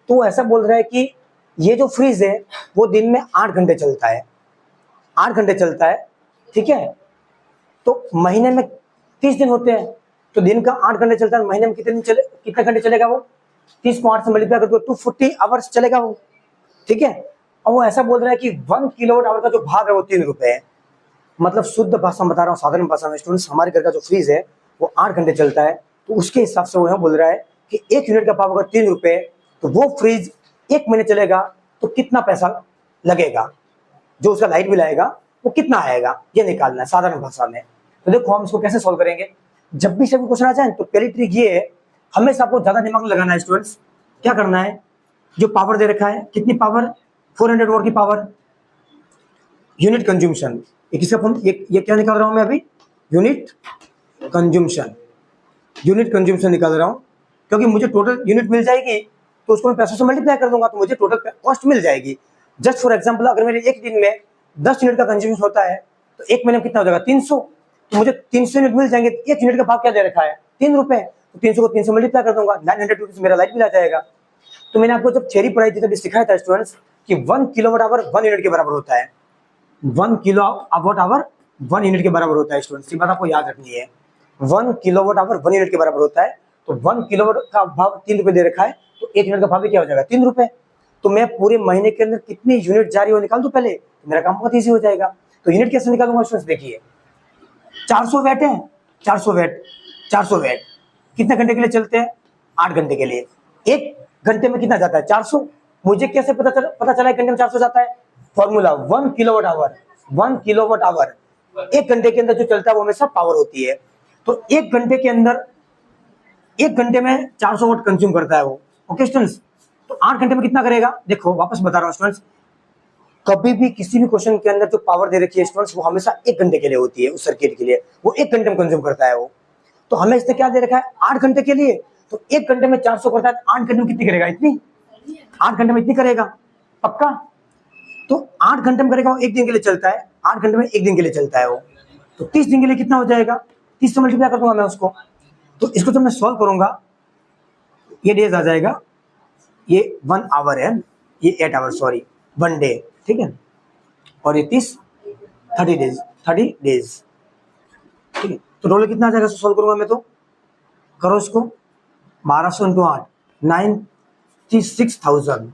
Speaker 1: तो ऐसा बोल रहा है कि ये जो फ्रीज है वो दिन में 8 घंटे चलता है, 8 घंटे चलता है, ठीक है। तो महीने में 30 दिन होते हैं, तो दिन का 8 घंटे चलता है, महीने में कितने घंटे चलेगा वो, 30 को 8 से मल्टीप्लाई करके 240 आवर्स चलेगा वो, ठीक है। और वो ऐसा बोल रहा है कि 1 किलोवाट आवर का जो भाव है वो 3 रुपए है। मतलब शुद्ध भाषा में बता रहा हूँ, साधारण भाषा में स्टूडेंट्स, हमारे घर का जो फ्रीज है वो 8 घंटे चलता है, तो उसके हिसाब से वो यहाँ बोल रहा है कि 1 यूनिट का भाव अगर 3 रुपए, तो वो फ्रीज 1 महीने चलेगा तो कितना पैसा लगेगा, जो उसका लाइट बिल आएगा वो कितना आएगा, ये निकालना है साधारण भाषा में। तो देखो हम इसको कैसे सॉल्व करेंगे। जब भी सभी क्वेश्चन आ जाए तो पहली ट्रिक ये है, हमेशा आपको ज्यादा दिमाग लगाना है स्टूडेंट्स। क्या करना है, जो पावर दे रखा है, कितनी पावर, 400 वोल्ट की पावर, यूनिट कंज्यूमशन, ये क्या निकाल रहा हूं मैं अभी, यूनिट कंज्यूमशन, यूनिट कंज्यूमशन निकाल रहा हूं, क्योंकि मुझे टोटल यूनिट मिल जाएगी तो उसको मैं पैसों से मल्टीप्लाई कर दूंगा तो मुझे टोटल कॉस्ट मिल जाएगी। जस्ट फॉर एग्जांपल, अगर मेरे एक दिन में 10 यूनिट का कंज्यूमशन होता है तो एक महीने में कितना हो जाएगा 300, तो मुझे 300 यूनिट मिल जाएंगे। एक यूनिट का भाव क्या दे रखा है 3 रुपए, तो 300 को 300 मल्टीप्लाई कर दूंगा, 900 रुपीज मेरा लाइट बिल आ जाएगा। तो मैंने आपको जब थ्योरी पढ़ाई थी तब सिखाया था स्टूडेंट्स कि 1 किलोवाट आवर 1 यूनिट के बराबर होता है, 1 किलोवाट आवर 1 यूनिट के बराबर होता है स्टूडेंट्स, ये बात आपको याद रखनी है। 1 किलोवाट आवर 1 यूनिट के बराबर होता है, तो 1 किलोवाट का भाव 3 रुपए दे रखा है, तो 1 यूनिट का भाव क्या हो जाएगा 3 रुपए। तो मैं पूरे महीने के अंदर कितनी यूनिट जा रही हो निकाल दूं पहले, तो मेरा काम बहुत ईजी हो जाएगा। तो यूनिट कैसे निकालूंगा स्टूडेंट्स, देखिए 400 वैट है, 400 वैट कितने घंटे के लिए चलते हैं, 8 घंटे के लिए। 1 घंटे में कितना जाता है 400, मुझे कैसे पता चला 1 घंटे में 400 जाता है, formula 1 kilowatt hour 1 kilowatt hour 1 घंटे के अंदर जो चलता है वो हमेशा पावर होती है। तो 1 घंटे में 400 वाट कंज्यूम करता है वो। ओके स्टूडेंट्स, तो 8 घंटे में कितना करेगा? देखो वापस बता रहा हूँ स्टूडेंट्स, कभी भी किसी भी क्वेश्चन के अंदर जो पावर दे रखी है स्टूडेंट्स, वो हमेशा 1 घंटे के लिए होती है। उस सर्किट के लिए वो 1 घंटे में कंज्यूम करता है वो। तो हमें इससे क्या दे रखा है? 8 घंटे के लिए। तो 1 घंटे में 400 करता है, 8 घंटे में कितनी करेगा? इतनी। 8 घंटे में इतनी करेगा पक्का। तो 8 घंटे में करेगा वो, 1 दिन के लिए चलता है। 8 घंटे में 1 दिन के लिए चलता है वो। तो 30 दिन के लिए कितना हो जाएगा? 30 से मल्टीप्लाई कर दूंगा मैं उसको। तो इसको जब मैं सॉल्व करूंगा, ये डेज आ जाएगा, ये 1 आवर है, ये 8 आवर, सॉरी 1 डे, ठीक है। और ये 30 30 डेज, 30 डेज, ठीक है। तो टोटल कितना आ जाएगा? सॉल्व करूंगा मैं तो, करो इसको, 1200 इंटू 8, 96,000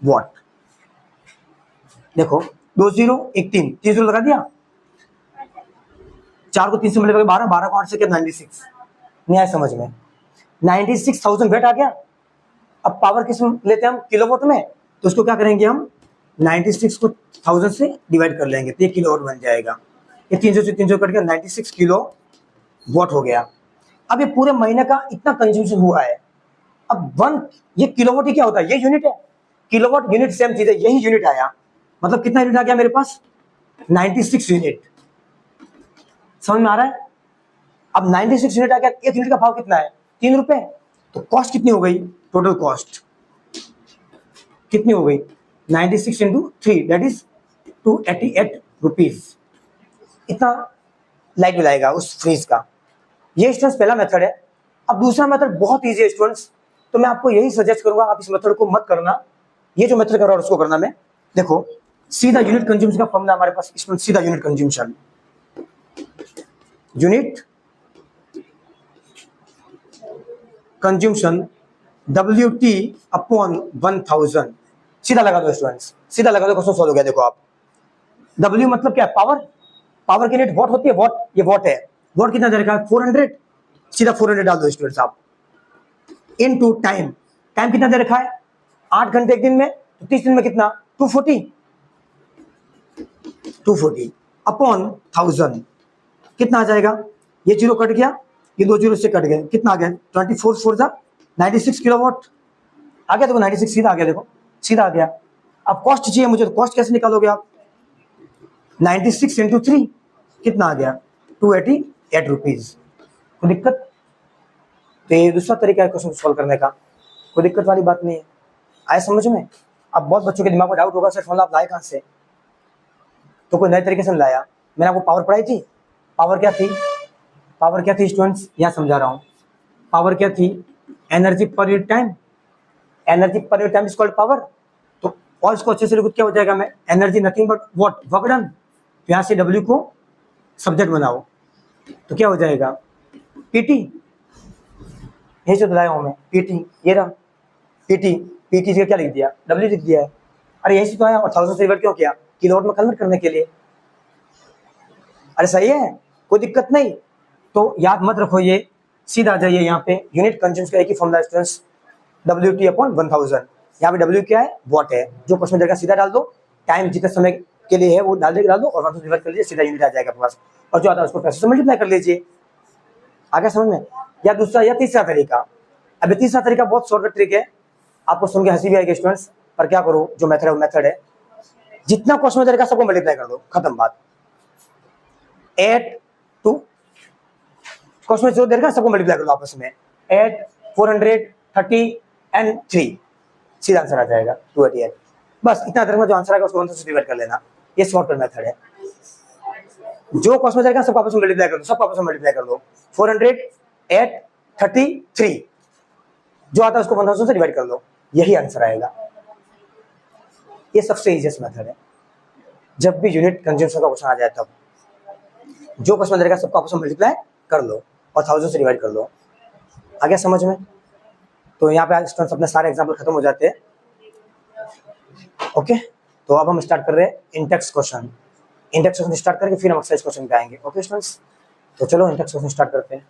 Speaker 1: वाट। देखो 2 0 1 3, 3 0 लगा दिया, 4 को 3 से मल्टीप्लाई 12, 12 को 8 से क्या? 96। नहीं आया समझ में? 96,000 वाट आ गया। अब पावर किस में लेते हैं हम? किलोवाट में। तो उसको क्या करेंगे हम? 96 को 1000 से डिवाइड कर लेंगे, तो ये किलोवाट बन जाएगा। ये 300 से 300 कट गया, 96 किलो वाट हो गया। अब ये पूरे महीने का इतना कंज्यूमेशन हुआ है। अब 1, ये किलोवाट ही क्या होता है? ये यूनिट है। किलोवाट यूनिट सेम चीज है, यही यूनिट आया। मतलब कितना यूनिट आ गया मेरे पास? 96 यूनिट। समझ में आ रहा है? अब 96 यूनिट आ गया। 1 यूनिट का भाव कितना है? 3 रुपए। तो कॉस्ट कितनी हो गई? टोटल कॉस्ट कितनी हो गई? 96 इंटू 3, दैट इज 288 रुपीज। इतना लाइट बिल आएगा उस फ्रीज का। ये स्टूडेंट्स पहला मेथड है। अब दूसरा मेथड बहुत ईजी है स्टूडेंट्स, तो मैं आपको यही सजेस्ट करूंगा, आप इस मेथड को मत करना। ये जो मेथड कर रहा हूं उसको करना। मैं देखो, सीधा यूनिट कंज्यूमशन का फॉर्मूला हमारे पास स्टूडेंट, सीधा unit consumption, unit consumption WT upon 1000। सीधा लगा दो स्टूडेंट्स, सीधा लगा दो, क्वेश्चन सॉल्व हो गया। देखो आप, W मतलब क्या है? पावर। पावर की यूनिट वॉट होती है, वॉट, ये वॉट है। वॉट कितना दे रखा है? 400। सीधा 400 डाल दो स्टूडेंट्स आप, इनटू टाइम। टाइम कितना दे रखा है? 8 घंटे 1 दिन में, तो 30 दिन में कितना? 240 अपॉन 1000 कितना आ जाएगा? ये 0 कट गया, ये 2 0 से कट गए, कितना आ गया? 24 4 जा 96 किलोवाट आ गया। देखो 96 सीधा आ गया, देखो सीधा आ गया। अब कॉस्ट चाहिए मुझे, तो कॉस्ट कैसे निकालोगे आप? 96 इंटू 3 कितना आ गया? 288 रुपीज। कोई दिक्कत? तो ये दूसरा तरीका है क्वेश्चन सॉल्व करने का, कोई दिक्कत वाली बात नहीं है। आए समझ में? अब बहुत बच्चों के दिमाग में डाउट होगा, सर फॉर्मूला आप लाए कहाँ से? तो कोई नए तरीके से लाया। मैंने आपको पावर पढ़ाई थी। पावर क्या थी? पावर क्या थी स्टूडेंट्स? यहाँ समझा रहा हूँ। पावर क्या थी? Energy per unit time. Energy per unit time is called power. तो और इसको अच्छे से लिखो, क्या हो जाएगा? मैं energy nothing but what? Work done. यहाँ से W को सब्जेक्ट बनाओ, तो क्या हो जाएगा? PT। यही से लाया हूँ मैं, PT। ये रहा PT। PT से क्या लिख दिया? W लिख दिया है। अरे यही से तो आया। और 1000 से डिवाइड क्यों किया? किलोवाट में कन्वर्ट करने के लिए। अरे सही है, कोई दिक्कत नहीं। तो याद मत रखो, ये सीधा आ जाइए यहाँ पे। यूनिट कंज्यूम्स का एक ही फॉर्मूला स्टूडेंट्स, WT अपॉन 1000। यहाँ पे W क्या है? वॉट है। जो क्वेश्चन देगा सीधा डाल दो, टाइम जितने समय के लिए है वो डाल दो, और 1000 डिवाइड कर लीजिए, सीधा यूनिट आ जाएगा आपके पास। और जो आता है उसको पैसे से मल्टीप्लाई कर लीजिए। आगे समझ में? या दूसरा या तीसरा तरीका। अभी तीसरा तरीका बहुत शॉर्टकट ट्रिक है, आपको सुन के हंसी भी आएगी स्टूडेंट्स, पर क्या करो, जो मेथड है वो मेथड है। जितना क्वेश्चन देगा सबको मल्टीप्लाई कर दो, खत्म बात। 8 टू क्वेश्चन जो देगा सबको मल्टीप्लाई कर दो आपस में। 8 430 एंड 3, सीधा आंसर आ जाएगा 288। बस इतना देर में जो आंसर आएगा उसको 100 से डिवाइड कर लेना। ये शॉर्टकट मेथड है। जो क्वेश्चन देगा सबको आपस में मल्टीप्लाई कर दो, सबको आपस में मल्टीप्लाई कर दो। 400 8 33, जो आता है उसको 1000 से डिवाइड कर दो, यही आंसर आएगा। ये सबसे इजीएस्ट मेथड है। जब भी यूनिट कंज्यूमशन का क्वेश्चन आ जाए तब जो क्वेश्चन देगा सबको आपस में मल्टीप्लाई कर लो और 1000 से डिवाइड कर लो। आ गया समझ में? तो यहाँ पे स्टूडेंट्स अपने सारे एग्जाम्पल खत्म हो जाते हैं। ओके, तो अब हम स्टार्ट कर रहे हैं Intex question. Intex question start करके फिर हम एक्सरसाइज क्वेश्चन पे आएंगे। ओके स्टूडेंट्स, तो चलो इंटेक्स क्वेश्चन स्टार्ट करते हैं।